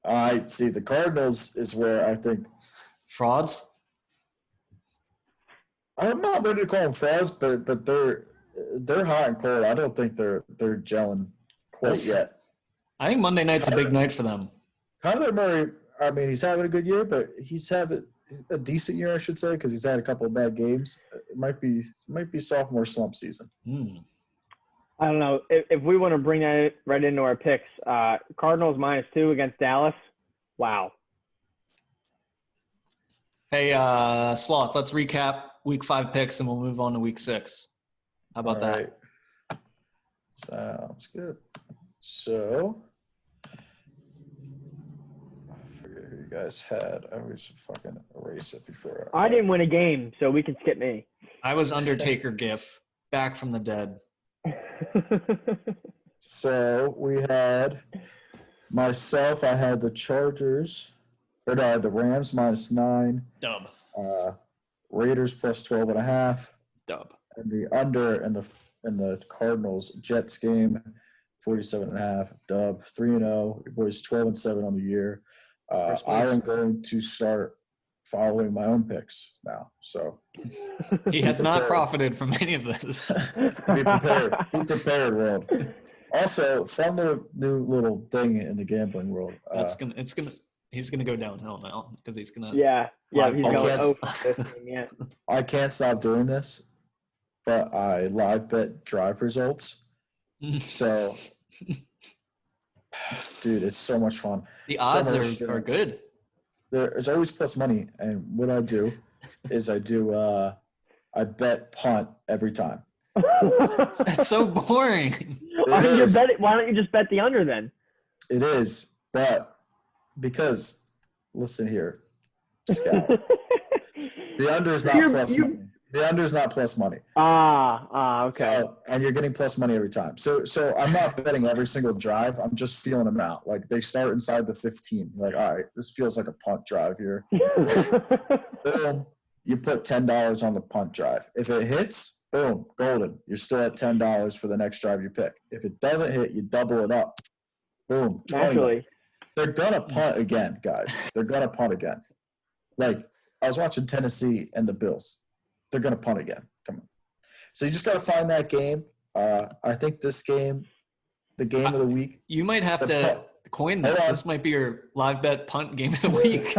S2: I see. The Cardinals is where I think
S1: Frauds?
S2: I'm not ready to call them frauds, but they're hot and cold. I don't think they're gelling quite yet.
S1: I think Monday night's a big night for them.
S2: Kyler Murray, I mean, he's having a good year, but he's having a decent year, I should say, because he's had a couple of bad games. It might be sophomore slump season.
S3: I don't know. If we want to bring that right into our picks, Cardinals -2 against Dallas. Wow.
S1: Hey, Sloth, let's recap Week 5 picks, and we'll move on to Week 6. How about that?
S2: Right. Sounds good. So, I forget who you guys had. I always fucking erase it before.
S3: I didn't win a game, so we can skip me.
S1: I was Undertaker GIF, back from the dead.
S2: So we had myself. I had the Chargers, or no, the Rams -9.
S1: Dub.
S2: Raiders +12.5.
S1: Dub.
S2: And the under in the Cardinals Jets game 47.5. Dub. 3-0. Your boys 12-7 on the year. I am going to start following my own picks now. So
S1: he has not profited from any of this.
S2: Be prepared. Be prepared, world. Also, fun new little thing in the gambling world.
S1: He's gonna go downhill now because he's gonna.
S3: Yeah, he's going over 15. Yeah.
S2: I can't stop doing this, but I live bet drive results. So, dude, it's so much fun.
S1: The odds are good.
S2: There's always plus money, and what I do is I bet punt every time.
S1: That's so boring.
S3: Why don't you just bet the under then?
S2: It is, but because listen here, Scout, the under is not plus money. The under is not plus money.
S3: Okay.
S2: So, and you're getting plus money every time. So I'm not betting every single drive. I'm just feeling them out. Like they start inside the 15. Like, all right, this feels like a punt drive here. Boom. You put $10 on the punt drive. If it hits, boom, golden. You're still at $10 for the next drive you pick. If it doesn't hit, you double it up. Boom.
S3: Naturally.
S2: They're gonna punt again, guys. They're gonna punt again. Like I was watching Tennessee and the Bills. They're going to punt again. Come on. So you just got to find that game. I think this game, the game of the week.
S1: You might have to coin this. This might be your live bet punt game of the week.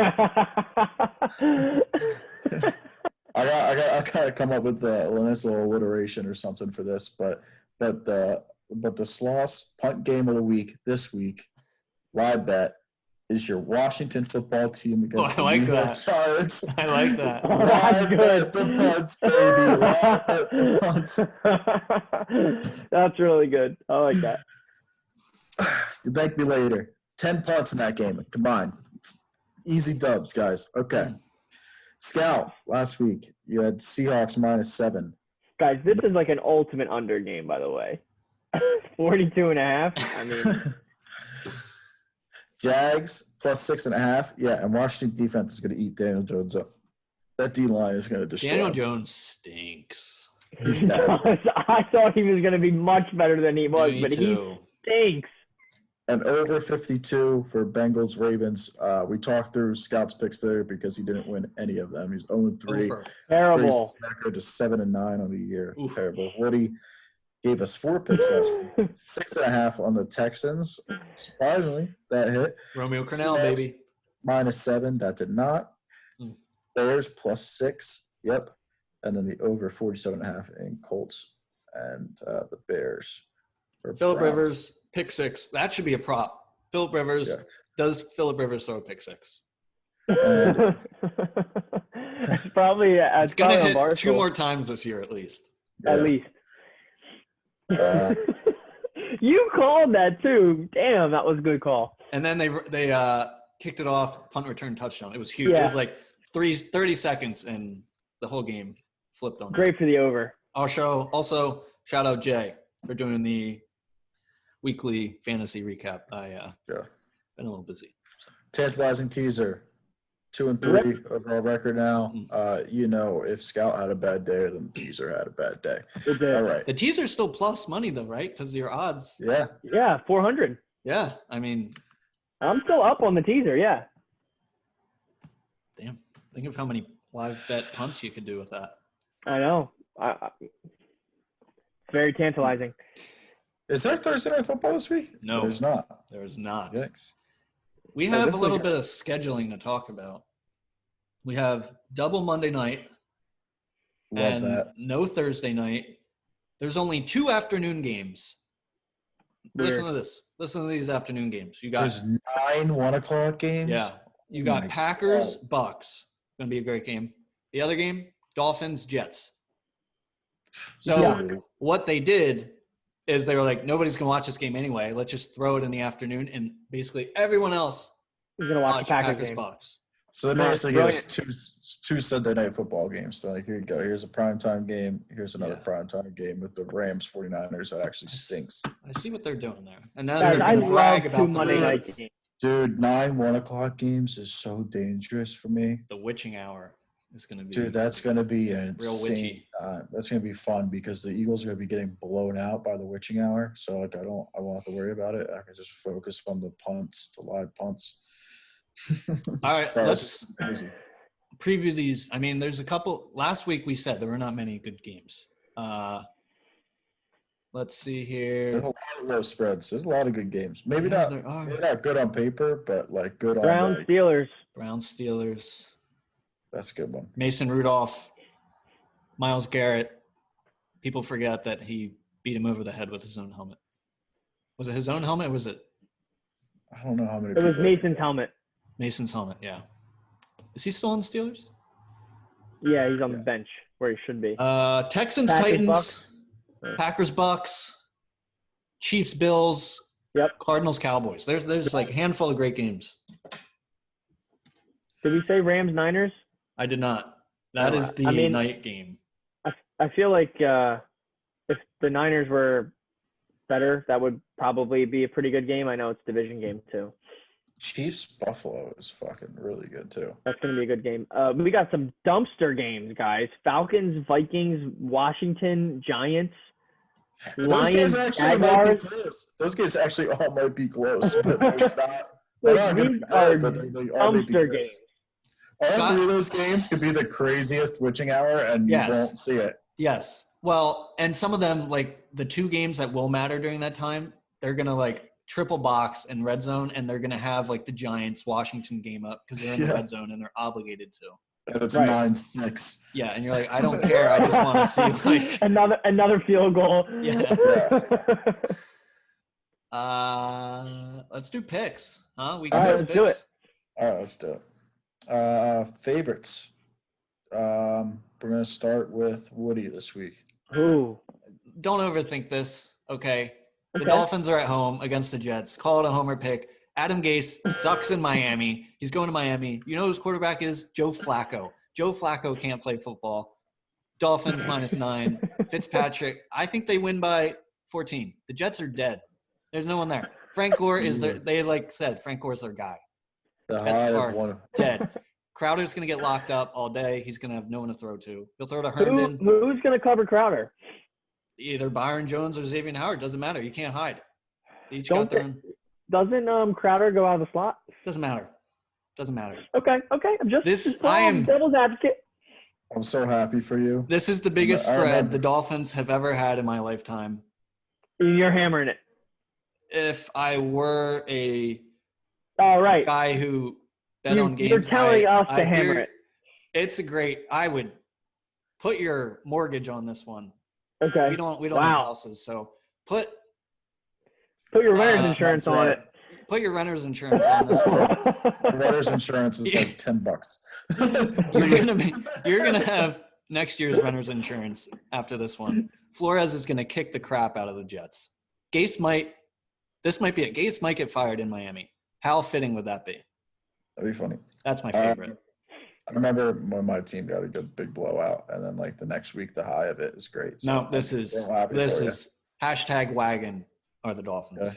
S2: I got to come up with a nice little alliteration or something for this. But the Sloss punt game of the week this week, live bet, is your Washington football team against the New York Giants.
S1: I like that.
S2: Live bet the punts, baby. Live bet the punts.
S3: That's really good. I like that.
S2: You thank me later. 10 punts in that game combined. Easy dubs, guys. Okay. Scout, last week, you had Seahawks -7.
S3: Guys, this is like an ultimate under game, by the way. 42.5. I mean...
S2: Jags +6.5. Yeah, and Washington defense is going to eat Daniel Jones up. That D line is going to destroy
S1: Daniel
S2: him.
S1: Jones stinks.
S2: He's bad.
S3: I thought he was going to be much better than he was, but
S1: he
S3: stinks.
S2: And over 52 for Bengals Ravens. We talked through Scout's picks there because he didn't win any of them. He's 0-3.
S3: Terrible.
S2: Record to 7-9 on the year.
S1: Oof.
S2: Terrible. Woody gave us 4 picks last week. 6.5 on the Texans. Surprisingly, that hit.
S1: Romeo Crennel,
S2: Seahawks,
S1: baby.
S2: -7. That did not.
S1: Mm.
S2: Bears +6. Yep. And then the over 47.5 in Colts and the Bears.
S1: Phillip
S2: Browns.
S1: Rivers, pick 6. That should be a prop. Phillip Rivers.
S2: Yeah.
S1: Does Phillip Rivers throw a pick 6?
S3: It's probably
S1: It's going to hit
S3: Barstool.
S1: 2 more times this year at least.
S2: Yeah.
S3: At least. You called that too. Damn, that was a good call.
S1: And then they kicked it off, punt return touchdown. It was huge.
S3: Yeah.
S1: It was like 30 seconds, and the whole game flipped on.
S3: Great for the over.
S1: Also, shout out Jay for doing the weekly fantasy recap.
S2: Yeah.
S1: Been a little busy.
S2: Tantalizing teaser. 2-3 overall record now. If Scout had a bad day, then the teaser had a bad day.
S3: It did.
S2: All right.
S1: The teaser's still plus money though, right? Because your odds.
S2: Yeah.
S3: Yeah, 400.
S1: Yeah, I mean,
S3: I'm still up on the teaser. Yeah.
S1: damn. Think of how many live bet punts you could do with that.
S3: I know. It's very tantalizing.
S2: Is there Thursday Night Football this week?
S1: No.
S2: There's not.
S1: There's not.
S2: Yikes.
S1: We
S3: No,
S1: have
S3: this
S1: a little
S3: week-
S1: bit of scheduling to talk about. We have double Monday night
S2: Love
S1: and
S2: that.
S1: no Thursday night. There's only 2 afternoon games. Listen to this. Listen to these afternoon games. You got
S2: There's 9 1 o'clock games.
S1: Yeah. You
S2: Oh
S1: got
S2: my
S1: Packers,
S2: God.
S1: Bucks. Gonna be a great game. The other game, Dolphins, Jets. So
S3: Yeah.
S1: what they did is they were like, nobody's gonna watch this game anyway. Let's just throw it in the afternoon, and basically everyone else
S3: He's going to watch
S1: watch
S3: the Packers
S1: Packers,
S3: game.
S1: Bucks.
S2: So they
S3: Smart.
S2: basically
S3: Brilliant.
S2: give us two Sunday Night Football games. So like, here you go. Here's a primetime game. Here's another
S1: Yeah.
S2: primetime game with the Rams 49ers that actually stinks.
S1: I see what they're doing there, and now
S3: Guys,
S1: they're
S3: I
S1: gonna
S3: love
S1: brag
S3: 2
S1: about the
S3: Monday night
S1: Raiders.
S3: games.
S2: Dude, 9 1 o'clock games is so dangerous for me.
S1: The witching hour is gonna be.
S2: Dude, that's going to be an
S1: Real
S2: insane
S1: witchy.
S2: time. That's going to be fun because the Eagles are going to be getting blown out by the witching hour. So like, I won't have to worry about it. I can just focus on the punts, the live punts.
S1: All right,
S2: Bro,
S1: let's
S2: it's crazy.
S1: preview these. I mean, there's a couple. Last week we said there were not many good games. Let's see
S2: There's a
S1: here.
S2: lot of low spreads. There's a lot of good games. Maybe
S1: Yeah,
S2: not.
S1: there are.
S2: Maybe not good on paper, but like good on.
S3: Browns,
S2: Like,
S3: Steelers.
S1: Browns, Steelers,
S2: that's a good one.
S1: Mason Rudolph, Myles Garrett. People forget that he beat him over the head with his own helmet. Was it his own helmet? Or was it
S2: I don't know how many.
S3: It was
S2: people-
S3: Mason's helmet.
S1: Mason's helmet? Yeah. Is he still on the Steelers?
S3: Yeah, he's on the
S2: Yeah.
S3: bench where he should be.
S1: Texans,
S3: Packers,
S1: Titans,
S3: Bucks.
S1: Packers, Bucks, Chiefs, Bills,
S3: Yep.
S1: Cardinals, Cowboys. There's like a handful of great games.
S3: Did we say Rams, Niners?
S1: I did not. That
S3: No,
S1: is the
S3: I mean-
S1: night game.
S3: I feel like if the Niners were better, that would probably be a pretty good game. I know it's a division game too.
S2: Chiefs Buffalo is fucking really good too.
S3: That's going to be a good game. We got some dumpster games, guys. Falcons, Vikings, Washington, Giants, Lions,
S2: might be
S3: Jaguars.
S2: close. Those games actually all might be close, but they're not. They're
S3: Like,
S2: not gonna
S3: these
S2: be
S3: are
S2: good, but they all may be
S3: dumpster
S2: close.
S3: games.
S2: All
S1: Scott-
S2: 3 of those games could be the craziest witching hour, and
S1: Yes.
S2: you won't see it.
S1: Yes. Well, and some of them, like the 2 games that will matter during that time, they're going to like triple box and red zone, and they're going to have like the Giants Washington game up because they're in the
S2: Yeah.
S1: red zone and they're obligated to.
S2: And it's
S3: Right.
S2: 9-6.
S1: Yeah. And you're like, I don't care. I just want to see like,
S3: another field goal.
S1: Yeah. Let's do picks. Huh? We
S3: All right,
S1: can
S3: let's do it.
S2: All right, let's do it. Favorites. We're gonna start with Woody this week.
S3: Ooh.
S1: Don't overthink this. Okay. The
S3: Okay.
S1: Dolphins are at home against the Jets. Call it a homer pick. Adam Gase sucks in Miami. He's going to Miami. You know whose quarterback is? Joe Flacco. Joe Flacco can't play football. Dolphins -9. Fitzpatrick. I think they win by 14. The Jets are dead. There's no one there. Frank Gore is their, they like said, Frank Gore's their guy.
S2: The
S1: That's
S2: high of
S1: hard.
S2: one.
S1: Dead. Crowder's going to get locked up all day. He's going to have no one to throw to. He'll throw to
S3: Who's
S1: Herndon.
S3: going to cover Crowder?
S1: Either Byron Jones or Xavier Howard. Doesn't matter. You can't hide. They each
S3: Don't
S1: got their
S3: they-
S1: own.
S3: Doesn't Crowder go out of the slot?
S1: Doesn't matter. Doesn't matter.
S3: Okay. I'm just
S1: This-
S3: I am devil's advocate.
S2: I'm so happy for you.
S1: This is the biggest
S2: I
S1: spread
S2: remember.
S1: the Dolphins have ever had in my lifetime.
S3: You're hammering it.
S1: If I were a
S3: All right.
S1: guy who bet on games,
S3: You're telling us to
S1: I
S3: hammer
S1: hear-
S3: it.
S1: It's a great. I would put your mortgage on this one.
S3: Okay.
S1: We don't
S3: Wow.
S1: have houses, so put
S3: Put your renter's
S1: That's
S3: insurance on it.
S1: your renter's insurance on this one.
S2: Renter's insurance is like $10.
S1: You're gonna have next year's renter's insurance after this one. Flores is gonna kick the crap out of the Jets. This might be it. Gase might get fired in Miami. How fitting would that be?
S2: That'd be funny.
S1: That's my favorite.
S2: I remember when my team got a good big blowout, and then like the next week, the high of it is great. So
S1: No, this is hashtag wagon are the Dolphins.
S2: Okay.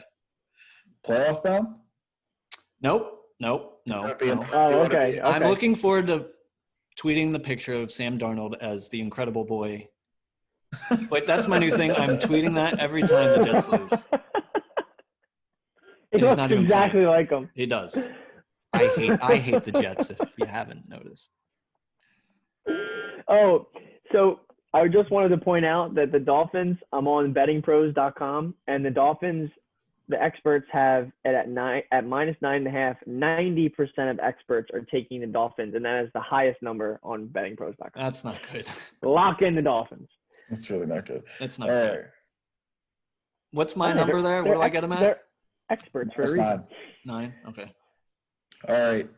S2: Playoff bound.
S1: Nope. No.
S3: Oh, okay.
S1: I'm looking forward to tweeting the picture of Sam Darnold as the incredible boy. But that's my new thing. I'm tweeting that every time the Jets lose.
S3: He
S1: He's
S3: looks
S1: not even
S3: exactly
S1: playing.
S3: like him.
S1: He does. I hate the Jets, if you haven't noticed.
S3: Oh, so I just wanted to point out that the Dolphins, I'm on bettingpros.com, and the Dolphins, the experts have it at -9.5. 90% of experts are taking the Dolphins, and that is the highest number on bettingpros.com.
S1: That's not good.
S3: Lock in the Dolphins.
S2: That's really not good.
S1: That's not good.
S2: Right.
S1: What's my number there? What do I get them at?
S3: They're experts for a reason.
S1: 9. Okay.
S2: All right.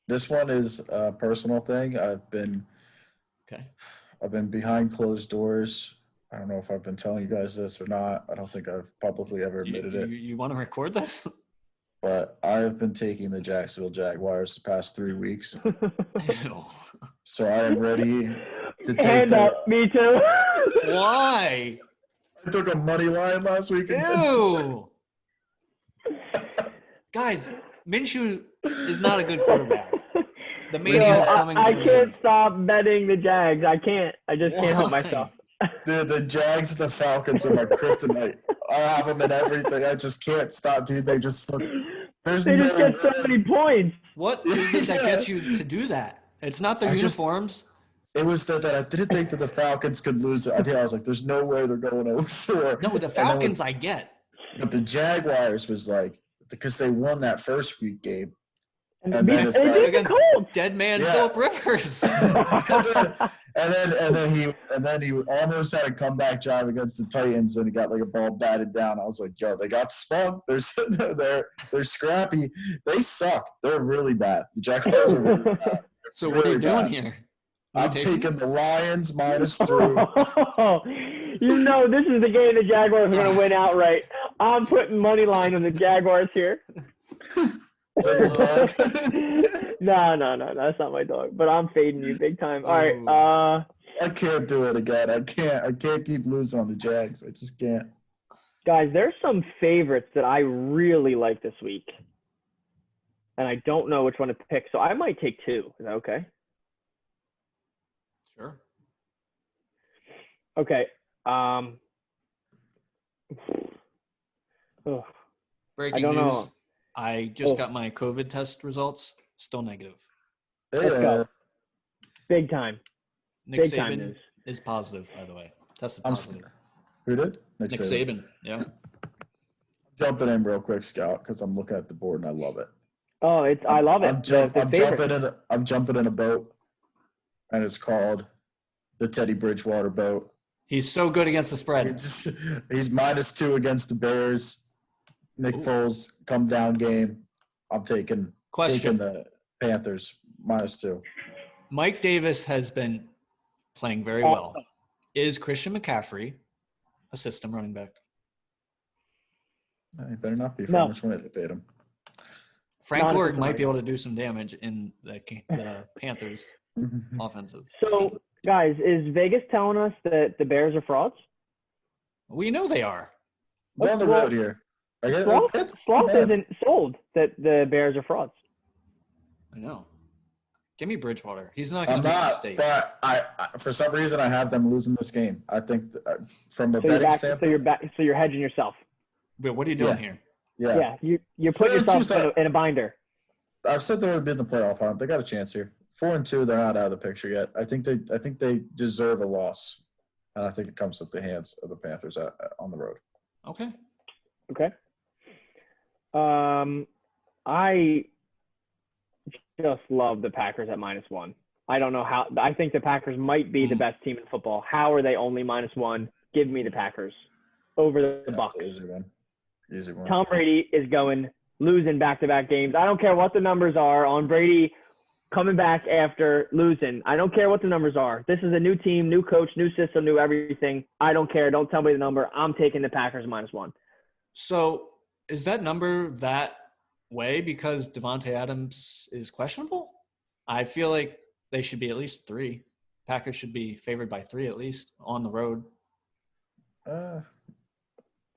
S2: This one is a personal thing. I've been behind closed doors. I don't know if I've been telling you guys this or not. I don't think I've publicly ever admitted it.
S1: You want to record this?
S2: But I've been taking the Jacksonville Jaguars the past 3 weeks. So I am ready to take
S3: Hand up, me too.
S1: Why?
S2: I took a money line last week.
S1: Ew. Guys, Minshew is not a good quarterback. The mania is coming.
S3: I can't stop betting the Jags. I can't. I just can't help myself.
S2: Dude, the Jags and the Falcons are my kryptonite. I have them in everything. I just can't stop, dude. They just
S3: they just get so many points.
S1: What is it that gets you to do that? It's not the uniforms.
S2: It was that I didn't think that the Falcons could lose. I was like, there's no way they're going 0-4.
S1: No, the Falcons I get.
S2: But the Jaguars was like, because they won that first week game.
S3: And then it's like,
S1: against dead man Philip Rivers.
S2: and then he almost had a comeback drive against the Titans, and he got like a ball batted down. I was like, yo, they got spunk. They're scrappy. They suck. They're really bad. The Jaguars are really bad.
S1: So what are you doing here?
S2: I'm taking the Lions -3.
S3: You know this is the game the Jaguars are going to win outright. I'm putting money line on the Jaguars here.
S2: Is that your dog?
S3: No, that's not my dog. But I'm fading you big time. All right.
S2: I can't do it again. I can't keep losing on the Jags. I just can't.
S3: Guys, there's some favorites that I really like this week, and I don't know which one to pick. So I might take two. Is that okay?
S1: Sure.
S3: Okay.
S1: Breaking
S3: I don't
S1: news.
S3: know.
S1: I just got my COVID test results. Still negative.
S3: Let's go. Big time.
S1: Nick
S3: Big
S1: Saban
S3: time news.
S1: is positive, by the way. Tested positive.
S2: Who did?
S1: Nick Saban. Yeah.
S2: Jumping in real quick, Scout, because I'm looking at the board and I love it.
S3: Oh, I love it.
S2: I'm jumping in a boat, and it's called the Teddy Bridgewater boat.
S1: He's so good against the spread.
S2: He's -2 against the Bears. Nick Foles come down game. I'm taking the Panthers -2.
S1: Mike Davis has been playing very well. Is Christian McCaffrey a system running back?
S2: He better not be for how much money they paid him.
S1: Frank Gore might be able to do some damage in the Panthers offensive.
S3: So, guys, is Vegas telling us that the Bears are frauds?
S1: We know they are.
S2: We're on the road here.
S3: Sloth isn't sold that the Bears are frauds.
S1: I know. Give me Bridgewater. He's not going to make a mistake.
S2: But I, for some reason, I have them losing this game. I think from a betting standpoint.
S3: So you're hedging yourself.
S1: But what are you doing here?
S3: Yeah. You're putting yourself in a binder.
S2: I've said they would be in the playoff hunt. They got a chance here. 4-2, they're not out of the picture yet. I think they deserve a loss, and I think it comes at the hands of the Panthers on the road.
S1: Okay.
S3: I just love the Packers at -1. I don't know how. I think the Packers might be the best team in football. How are they only -1? Give me the Packers over the Bucs.
S2: Easy one.
S3: Tom Brady is losing back-to-back games. I don't care what the numbers are on Brady coming back after losing. I don't care what the numbers are. This is a new team, new coach, new system, new everything. I don't care. Don't tell me the number. I'm taking the Packers -1.
S1: So is that number that way because Devontae Adams is questionable? I feel like they should be at least 3. Packers should be favored by 3 at least on the road.
S2: Yeah,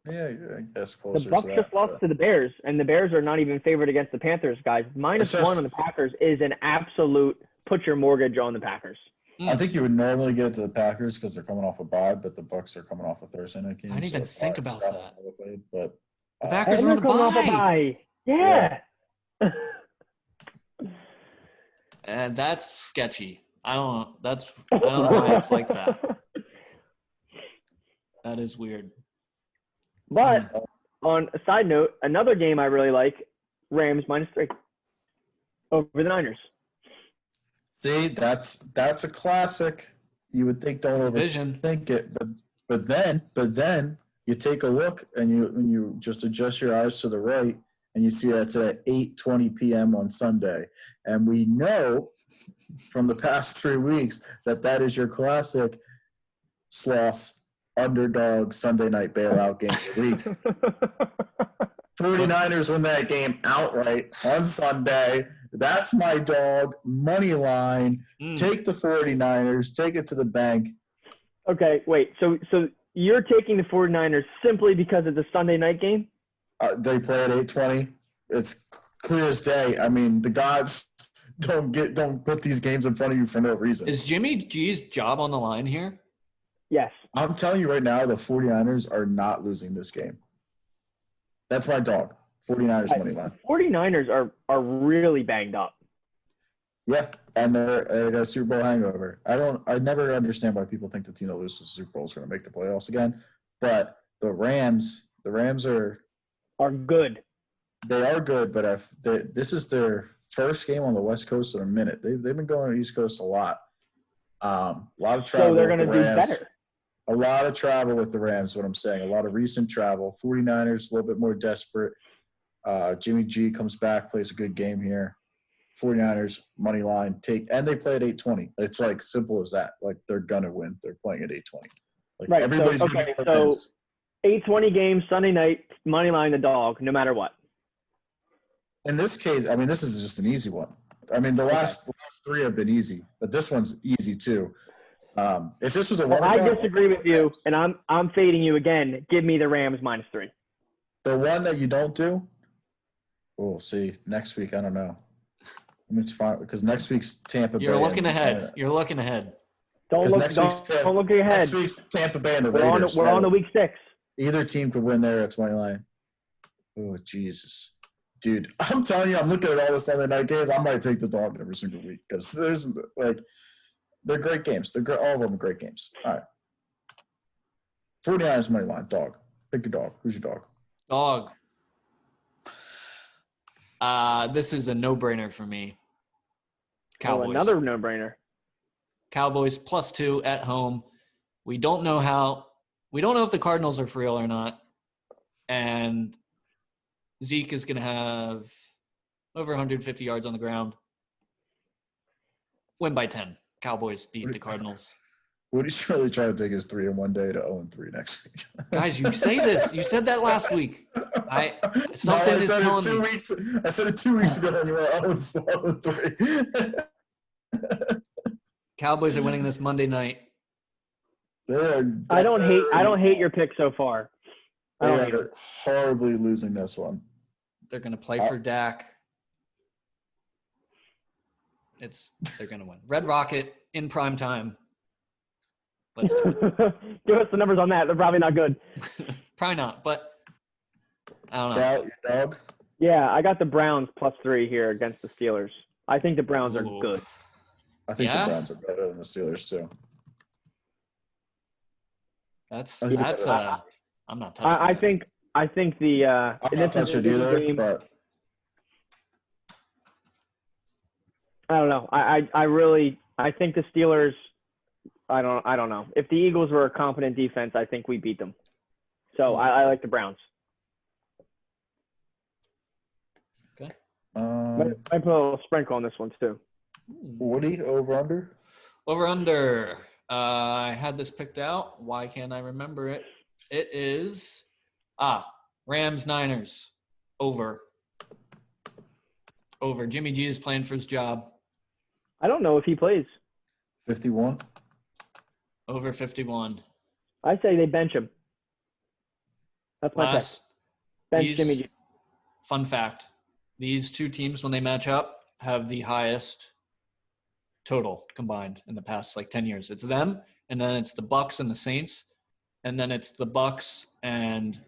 S2: I guess
S3: The
S2: closer to
S3: Bucks
S2: that.
S3: just lost to the Bears, and the Bears are not even favored against the Panthers, guys. -1 on the Packers is an absolute put your mortgage on the Packers.
S2: I think you would normally get to the Packers because they're coming off a bye, but the Bucks are coming off a Thursday night game.
S1: I didn't even
S2: it's
S1: think
S2: probably
S1: about that.
S2: probably, but
S1: The Packers
S3: And
S1: are
S3: they're
S1: on a
S3: coming off a
S1: bye.
S3: bye. Yeah.
S1: And that's sketchy. I don't know why it's like that. That is weird.
S3: But on a side note, another game I really like, Rams -3 over the Niners.
S2: See, that's a classic. You would think don't
S1: Division.
S2: overthink it, but then you take a look and you just adjust your eyes to the right and you see that's at 8:20 p.m. on Sunday, and we know from the past 3 weeks that is your classic sloss underdog Sunday night bailout game of the week. 49ers win that game outright on Sunday. That's my dog. Money line. Take the 49ers. Take it to the bank.
S3: Okay, wait. So you're taking the 49ers simply because it's a Sunday night game?
S2: They play at 8:20. It's clear as day. I mean, the gods don't put these games in front of you for no reason.
S1: Is Jimmy G's job on the line here?
S3: Yes.
S2: I'm telling you right now, the 49ers are not losing this game. That's my dog. 49ers money line.
S3: 49ers are really banged up.
S2: Yeah, and they got a Super Bowl hangover. I never understand why people think the team that loses the Super Bowl is going to make the playoffs again. But the Rams are
S3: good.
S2: They are good, but this is their first game on the West Coast in a minute. They've been going on the East Coast a lot. A lot of travel.
S3: So they're going to do
S2: Rams.
S3: better.
S2: A lot of travel with the Rams, what I'm saying. A lot of recent travel. 49ers, a little bit more desperate. Jimmy G comes back, plays a good game here. 49ers, money line, and they play at 8:20. It's like simple as that. Like they're going to win. They're playing at 8:20. Like
S3: right.
S2: everybody's
S3: So 8:20 game, Sunday night, money line the dog, no matter what.
S2: In this case, I mean, this is just an easy one. I mean, the last 3 have been easy, but this one's easy too. If this was a
S3: I disagree with you, and I'm fading you again. Give me the Rams -3.
S2: The one that you don't do. Oh, see, next week I don't know. It's fine because next week's Tampa Bay.
S1: You're looking ahead. You're looking ahead.
S3: Don't look ahead.
S2: Next week's Tampa Bay and the
S3: Raiders.
S2: Raiders.
S3: We're on the week 6.
S2: Either team could win there at 20 line. Oh, Jesus. Dude, I'm telling you, I'm looking at all the Sunday night games. I might take the dog every single week because they're great games. All of them are great games. All right. 49ers money line, dog. Pick your dog. Who's your dog?
S1: Dog. This is a no-brainer for me. Cowboys.
S3: Oh, another no-brainer.
S1: Cowboys +2 at home. We don't know if the Cardinals are for real or not. And Zeke is going to have over 150 yards on the ground. Win by 10. Cowboys beat the Cardinals.
S2: Woody's really trying to take his 3 in one day to 0-3 next week.
S1: Guys, you say this. You said that last week. Something is telling me.
S2: I said it 2 weeks ago when you were 0-3.
S1: Cowboys are winning this Monday night.
S3: I don't hate your pick so far.
S2: They're horribly losing this one.
S1: They're going to play for Dak. They're going to win. Red Rocket in prime time. Let's go.
S3: Give us the numbers on that. They're probably not good.
S1: Probably not, but I don't know.
S2: Sal, your dog?
S3: Yeah, I got the Browns +3 here against the Steelers. I think the Browns are good.
S2: I think the Browns are better than the Steelers too.
S1: I'm not touching.
S3: I think the
S2: I'm not touching either,
S3: game,
S2: but
S3: I don't know. I think the Steelers. I don't know. If the Eagles were a competent defense, I think we beat them. So I like the Browns.
S1: Okay.
S3: I put a little sprinkle on this one too.
S2: Woody, over under?
S1: Over under. I had this picked out. Why can't I remember it? It is Rams Niners. Over. Jimmy G is playing for his job.
S3: I don't know if he plays.
S2: 51.
S1: Over 51.
S3: I say they bench him. That's my pick.
S1: Last,
S3: Bench Jimmy G.
S1: fun fact. These two teams, when they match up, have the highest total combined in the past 10 years. It's them, and then it's the Bucks and the Saints, and then it's the Bucks and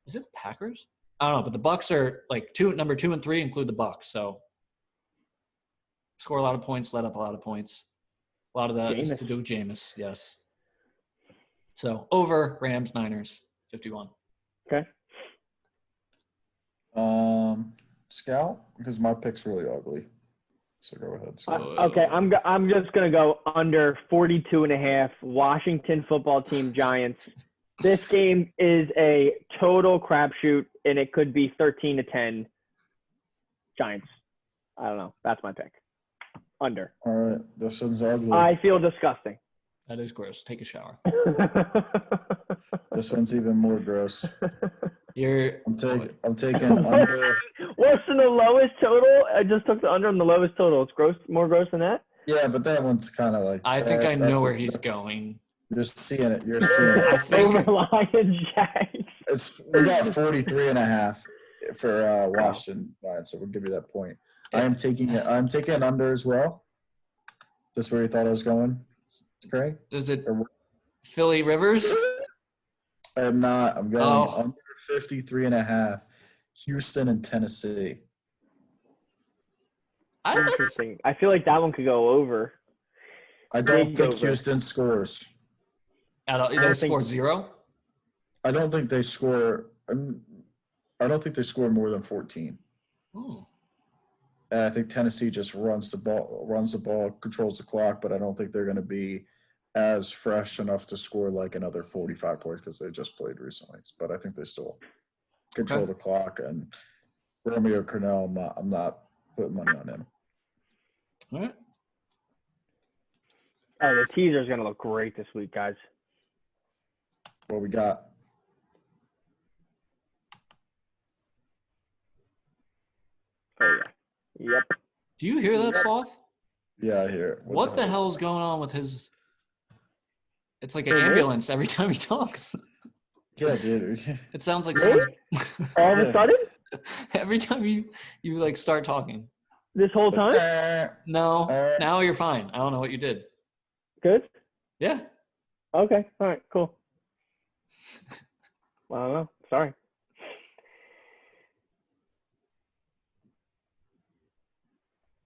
S1: is it Packers? I don't know, but the Bucks are number 2 and 3 include the Bucks, so score a lot of points, let up a lot of points. A lot of that is to do with Jameis, yes. So over Rams, Niners, 51.
S3: Okay.
S2: Scout, because my pick's really ugly. So go ahead.
S3: Okay, I'm just gonna go under 42.5. Washington football team Giants. This game is a total crapshoot, and it could be 13-10. Giants. I don't know. That's my pick. Under.
S2: All right, this one's ugly.
S3: I feel disgusting.
S1: That is gross. Take a shower.
S2: This one's even more gross. I'm taking under.
S3: Worse than the lowest total? I just took the under on the lowest total. It's gross, more gross than that?
S2: Yeah, but that one's kind of
S1: I think I know where he's going.
S2: You're seeing it. You're seeing it.
S3: Over Lions, Jags.
S2: We got 43.5 for Washington, so we'll give you that point. I'm taking it under as well. Is this where you thought I was going, Craig?
S1: Is it Philly Rivers?
S2: I'm not. I'm going under 53.5. Houston and Tennessee.
S3: Interesting. I feel like that one could go over.
S2: I don't think Houston scores.
S1: They score 0?
S2: I don't think they score. I don't think they score more than 14.
S1: Oh.
S2: And I think Tennessee just runs the ball, controls the clock, but I don't think they're going to be as fresh enough to score another 45 points because they just played recently. But I think they still control the clock. And Romeo Cornell, I'm not putting money on him.
S1: All right.
S3: Oh, the teaser is going to look great this week, guys.
S2: What we got?
S3: Oh, yeah. Yep.
S1: Do you hear that, Sloth?
S2: Yeah, I hear it.
S1: What the hell is going on with his – it's like an ambulance every time he talks.
S2: Yeah, dude.
S1: It sounds like someone's –
S3: All of a sudden?
S1: Every time you start talking.
S3: This whole time?
S1: No. Now you're fine. I don't know what you did.
S3: Good?
S1: Yeah.
S3: Okay. All right. Cool. I don't know. Sorry.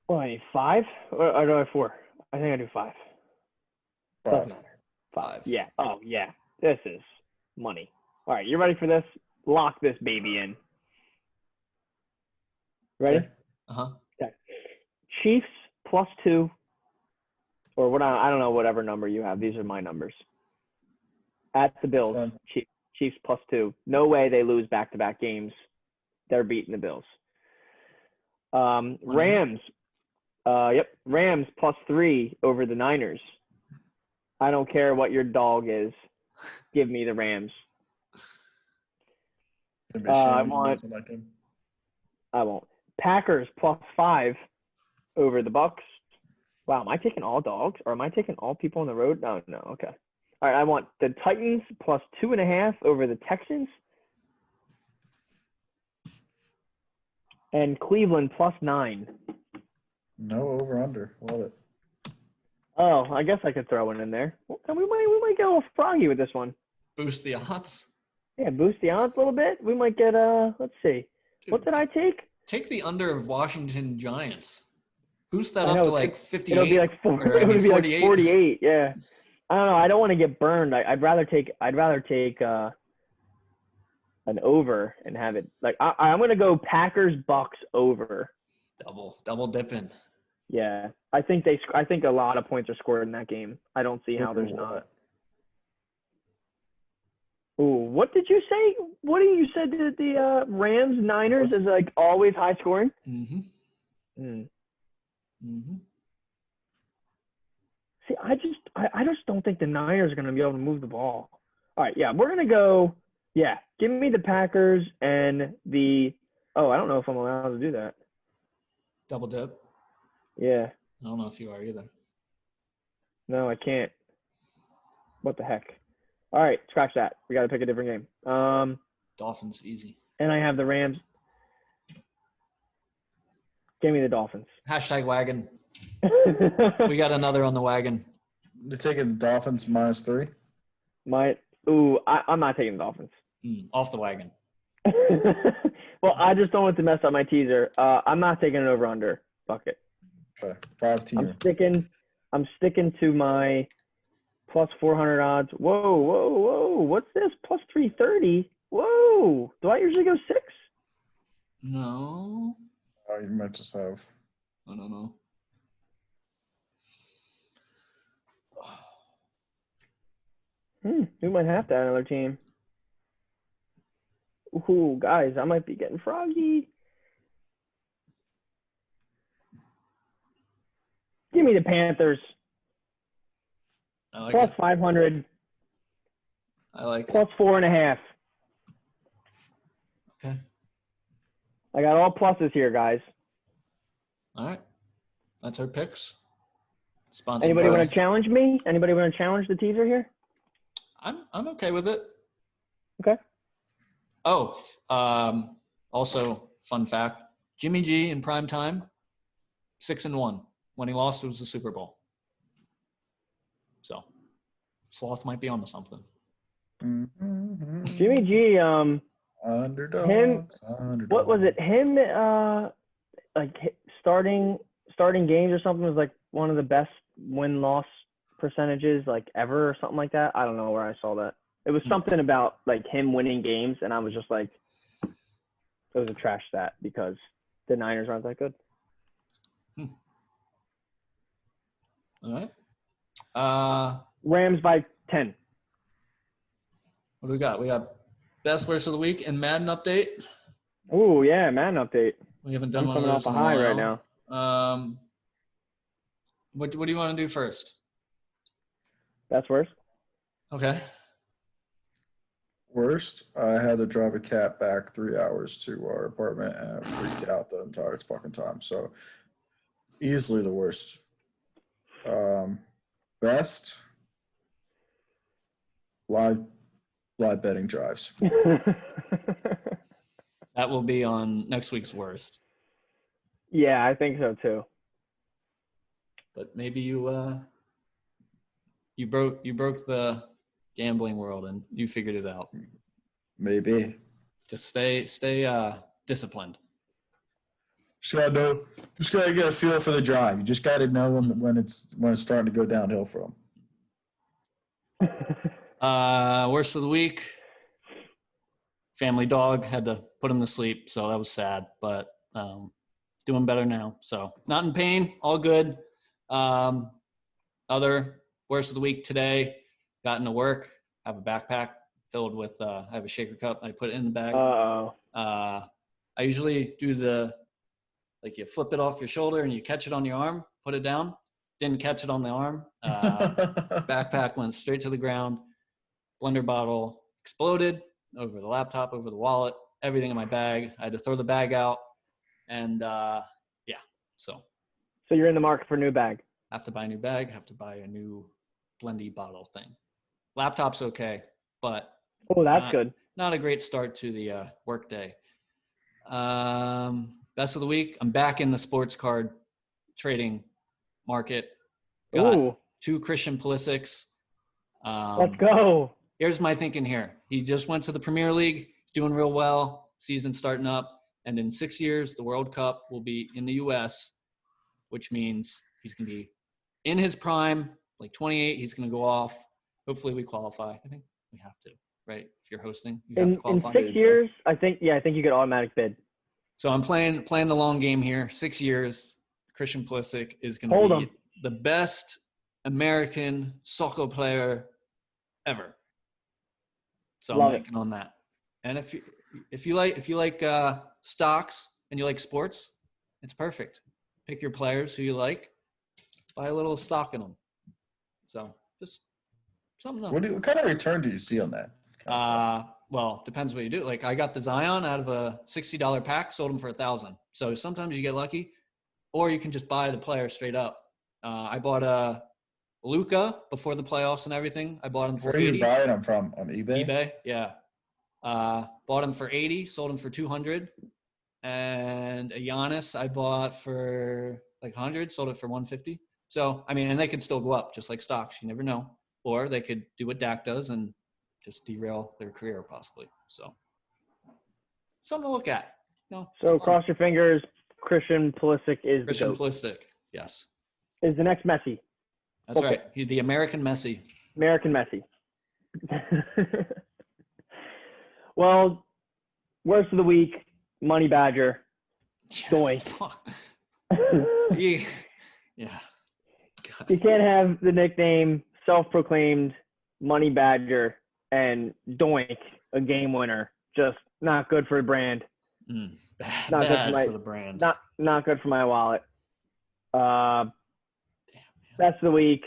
S3: Well, I need 5? Or do I have 4? I think I do 5.
S2: 5.
S1: 5.
S3: Yeah. Oh, yeah. This is money. All right. You ready for this? Lock this baby in. Ready?
S1: Uh-huh.
S3: Okay. Chiefs +2. Or what? I don't know, whatever number you have. These are my numbers. At the Bills, Chiefs +2. No way they lose back-to-back games. They're beating the Bills. Rams. Rams +3 over the Niners. I don't care what your dog is. Give me the Rams. I won't. Packers +5 over the Bucks. Wow, am I taking all dogs or am I taking all people on the road? No. Okay. All right, I want the Titans +2.5 over the Texans. And Cleveland +9.
S2: No over/under. Love it.
S3: Oh, I guess I could throw one in there. We might get a little froggy with this one.
S1: Boost the odds.
S3: Yeah, boost the odds a little bit. We might get let's see.
S1: Dude,
S3: what did I take?
S1: Take the under of Washington Giants. Boost that up to 58.
S3: It'll be like 48. Yeah. I don't know. I don't want to get burned. I'd rather take an over and have it I'm gonna go Packers Bucks over.
S1: Double dipping.
S3: Yeah, I think a lot of points are scored in that game. I don't see how there's not. Ooh, what did you say? What did you said that the Rams Niners is always high scoring?
S1: Mm-hmm.
S3: Mm-hmm. See, I just don't think the Niners are going to be able to move the ball. All right, yeah, we're going to go. Yeah, give me the Packers and the. Oh, I don't know if I'm allowed to do that.
S1: Double dip.
S3: Yeah.
S1: I don't know if you are either.
S3: No, I can't. What the heck? All right, scratch that. We got to pick a different game.
S1: Dolphins, easy.
S3: And I have the Rams. Give me the Dolphins.
S1: Hashtag wagon. We got another on the wagon.
S2: You're taking Dolphins -3?
S3: I'm not taking the Dolphins.
S1: Off the wagon.
S3: Well, I just don't want to mess up my teaser. I'm not taking it over under. Fuck it.
S2: Okay, 5-teamer.
S3: I'm sticking to my plus 400 odds. Whoa. What's this? Plus 330? Whoa. Do I usually go 6?
S1: No.
S2: Oh, you might just have.
S1: I don't know.
S3: We might have to add another team. Ooh, guys, I might be getting froggy. Give me the Panthers.
S1: I like
S3: Plus
S1: it.
S3: 500.
S1: I like
S3: Plus 4.5.
S1: it. Okay.
S3: I got all pluses here, guys.
S1: All right. That's our picks. Sponsored
S3: Anybody
S1: by
S3: want
S1: us.
S3: to challenge me? Anybody want to challenge the teaser here?
S1: I'm okay with it.
S3: Okay.
S1: Oh, also fun fact: Jimmy G in prime time, 6-1. When he lost, it was the Super Bowl. So, Sloth might be onto something.
S3: Jimmy G,
S2: Underdogs.
S3: what was it? Him, like starting games or something was like one of the best win-loss percentages like ever or something like that. I don't know where I saw that. It was something about like him winning games, and I was just like, it was a trash stat because the Niners aren't that good.
S1: All right.
S3: Rams by 10.
S1: What do we got? We got best worst of the week and Madden update.
S3: Oh yeah, Madden update.
S1: We haven't done
S3: I'm
S1: one of
S3: coming
S1: those
S3: off a
S1: in a
S3: high
S1: while.
S3: right now.
S1: What do you want to do first?
S3: That's worse.
S1: Okay.
S2: Worst, I had to drive a cat back 3 hours to our apartment and I freaked out the entire fucking time. So easily the worst. Best, live betting drives.
S1: That will be on next week's worst.
S3: Yeah, I think so too.
S1: But maybe you broke the gambling world and you figured it out.
S2: Maybe.
S1: Just stay disciplined.
S2: Just gotta get a feel for the drive. You just gotta know when it's starting to go downhill from.
S1: Worst of the week. Family dog, had to put him to sleep, so that was sad, but doing better now. So not in pain, all good. Other worst of the week today, got into work, have a backpack filled with, I have a shaker cup, I put it in the bag. I usually do you flip it off your shoulder and you catch it on your arm, put it down. Didn't catch it on the arm. Backpack went straight to the ground. Blender bottle exploded over the laptop, over the wallet, everything in my bag. I had to throw the bag out. And so
S3: you're in the market for a new bag.
S1: have to buy a new bag, have to buy a new blendy bottle thing. Laptop's okay, but
S3: that's good.
S1: Not a great start to the work day. Best of the week, I'm back in the sports card trading market. Got 2 Christian Pulisic's.
S3: Let's go.
S1: Here's my thinking here. He just went to the Premier League, doing real well, season starting up, and in 6 years, the World Cup will be in the U.S., which means he's going to be in his prime, like 28. He's going to go off. Hopefully we qualify. I think we have to, right? If you're hosting, you have to qualify.
S3: In 6 years, I think you get automatic bid.
S1: So I'm playing the long game here. 6 years, Christian Pulisic is going to be the best American soccer player ever. So I'm banking on that. And if you like stocks and you like sports, it's perfect. Pick your players who you like, buy a little stock in them. So just something else.
S2: What kind of return do you see on that?
S1: Well, depends what you do. Like I got the Zion out of a $60 pack, sold them for $1,000. So sometimes you get lucky, or you can just buy the player straight up I bought a Luca before the playoffs and everything. I bought him for
S2: Where are you
S1: 80.
S2: buying them from? On eBay?
S1: eBay, yeah. Bought him for 80, sold him for 200. And a Giannis I bought for like 100, sold it for 150. So, I mean, and they could still go up just like stocks. You never know. Or they could do what Dak does and just derail their career possibly. So, something to look at. No.
S3: So cross your fingers. Christian Pulisic is
S1: Christian
S3: the GOAT.
S1: Pulisic, yes.
S3: Is the next Messi.
S1: That's
S3: Okay.
S1: right. He's the American Messi.
S3: American Messi. Well, worst of the week, Money Badger. Doink.
S1: Fuck.
S3: You
S1: Yeah. God.
S3: can't have the nickname self-proclaimed Money Badger and Doink, a game winner. Just not good for the brand.
S1: Bad,
S3: Not good
S1: bad
S3: for my-
S1: for the brand.
S3: Not good for my wallet.
S1: Damn, man.
S3: That's the week.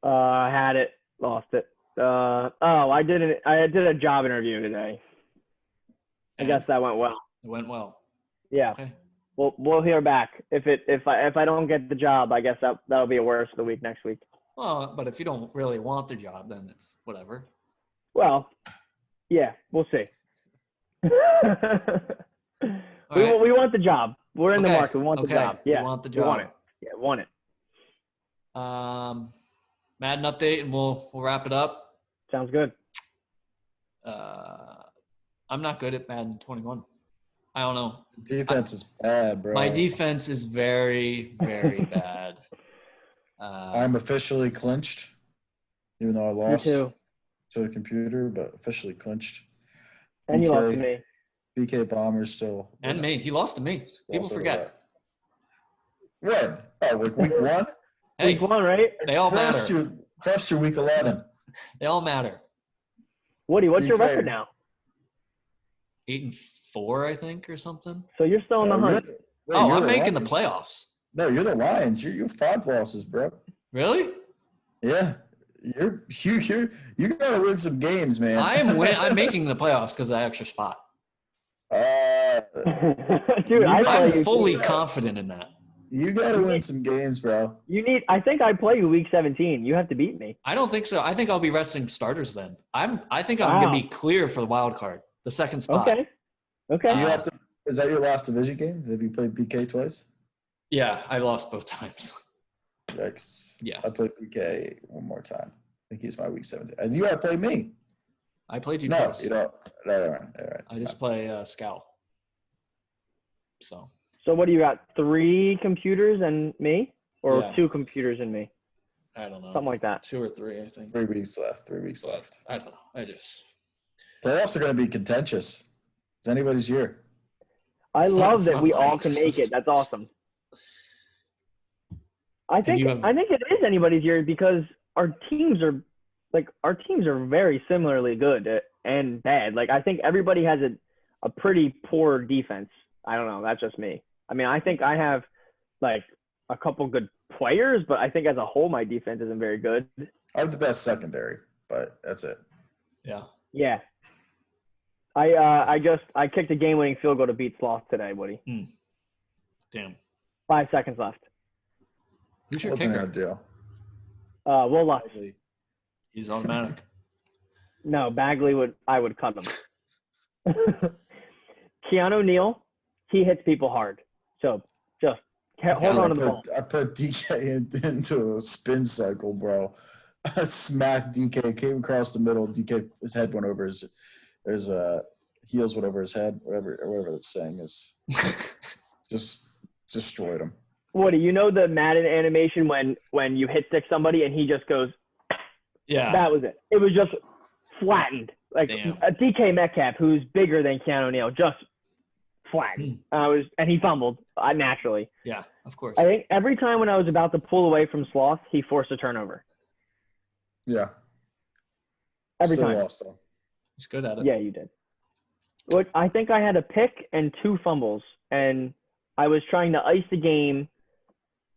S3: I had it, lost it. I did a job interview today. I
S1: And
S3: guess that went well.
S1: it went well.
S3: Yeah.
S1: Okay.
S3: We'll hear back. If I don't get the job, I guess that'll be a worst of the week next week.
S1: Well, but if you don't really want the job, then it's whatever.
S3: Well, yeah, we'll see.
S1: All right.
S3: We want the job. We're in the
S1: Okay,
S3: market. We want the
S1: okay.
S3: job.
S1: We
S3: Yeah.
S1: want the
S3: We
S1: job.
S3: want it. Yeah, want it.
S1: Madden update, and we'll wrap it up.
S3: Sounds good.
S1: I'm not good at Madden 21. I don't know.
S2: Defense is bad, bro.
S1: My defense is very, very bad.
S2: I'm officially clinched, even though I
S3: Me
S2: lost
S3: too.
S2: to the computer, but officially clinched.
S3: And you lost to
S2: BK
S3: me.
S2: BK Bombers still.
S1: And me. He lost to me. People
S2: Also
S1: forget.
S2: When? Oh, like week 1?
S1: Hey,
S3: Week 1, right?
S1: they all matter.
S2: First your week 11.
S1: They all matter.
S3: Woody, what's your
S2: BK.
S3: record now?
S1: 8-4, I think, or something.
S3: So you're still in the hunt.
S1: I'm making the playoffs.
S2: No, you're the Lions. You're 5 losses, bro.
S1: Really?
S2: Yeah. You gotta win some games, man.
S1: I'm making the playoffs because of that extra spot.
S3: Dude, I play
S1: I'm
S3: you.
S1: fully confident in that.
S2: You gotta win some games, bro.
S3: I think I play you week 17. You have to beat me.
S1: I don't think so. I think I'll be resting starters then. I think I'm
S3: Wow.
S1: gonna be clear for the wild card, the second spot.
S3: Okay.
S2: Do you have to? Is that your last division game? Have you played BK twice?
S1: Yeah, I lost both times.
S2: Yikes.
S1: Yeah.
S2: I played BK one more time. I think he's my week 17. And you gotta play me.
S1: I played you
S2: No,
S1: twice.
S2: you don't. All right.
S1: I just play Scout. So
S3: So what do you got? 3 computers and me? Or
S1: Yeah.
S3: 2 computers and me?
S1: I don't know.
S3: Something like that.
S1: 2 or 3, I think.
S2: 3 weeks left. 3 weeks left.
S1: I don't know. I just
S2: Playoffs are gonna be contentious. It's anybody's year.
S3: I
S1: It's
S3: love that
S1: not
S3: we
S1: mine.
S3: all can make it. That's awesome. I think
S1: you have-
S3: it is anybody's year because our teams are very similarly good and bad. Like I think everybody has a pretty poor defense. I don't know. That's just me. I mean, I think I have like a couple good players, but I think as a whole my defense isn't very good.
S2: I have the best secondary, but that's it.
S1: yeah.
S3: Yeah. I kicked a game-winning field goal to beat Sloth today, Woody.
S1: Damn.
S3: 5 seconds left.
S1: Who's your
S2: Wasn't
S1: kicker?
S2: a deal.
S3: Will Lutz.
S1: He's automatic.
S3: No, Bagley I would cut him. Keanu Neal, he hits people hard. So just hold on to the ball.
S2: I put DK into a spin cycle, bro. I smacked DK, came across the middle. DK, his head went over his heels went over his head, whatever that saying is. Just destroyed him.
S3: Woody, you know the Madden animation when you hit stick somebody and he just goes,
S1: Yeah.
S3: that was it. It was just flattened. Like
S1: Damn.
S3: a DK Metcalf, who's bigger than Keanu Neal, just flattened. And he fumbled naturally.
S1: Yeah, of course.
S3: I think every time when I was about to pull away from Sloth, he forced a turnover.
S2: Yeah.
S3: Every
S2: Still
S3: time.
S2: lost, though.
S1: He's good at it.
S3: Yeah, you did. Look, I think I had a pick and 2 fumbles, and I was trying to ice the game,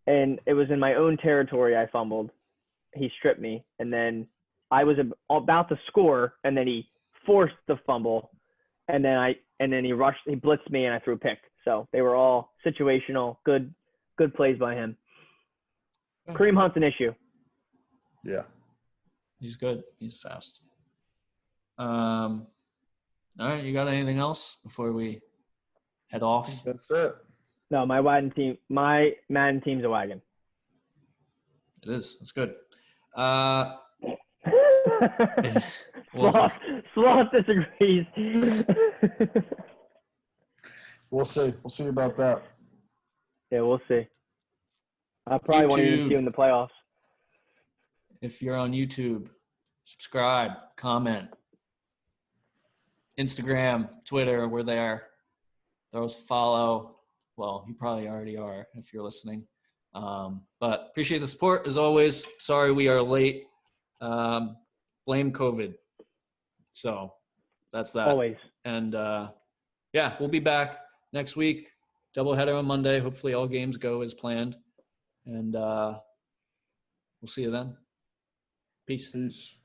S3: and it was in my own territory I fumbled. He stripped me, and then I was about to score, and then he forced the fumble, and then he blitzed me, and I threw a pick. So they were all situational, good good plays by him.
S1: Yeah.
S3: Kareem Hunt's an issue.
S2: Yeah.
S1: He's good. He's fast. All right, you got anything else before we head off?
S2: That's it.
S3: No, my Madden team's a wagon.
S1: It is. It's good. Well,
S3: Sloth disagrees.
S2: We'll see. We'll see about that.
S3: Yeah, we'll see. I probably won't even see you in the playoffs.
S1: if you're on YouTube, subscribe, comment. Instagram, Twitter, we're there. Throw us a follow. Well, you probably already are if you're listening. But appreciate the support as always. Sorry we are late. Blame COVID. So that's that.
S3: Always.
S1: And yeah, we'll be back next week. Doubleheader on Monday. Hopefully all games go as planned. And we'll see you then. Peace.
S2: Peace.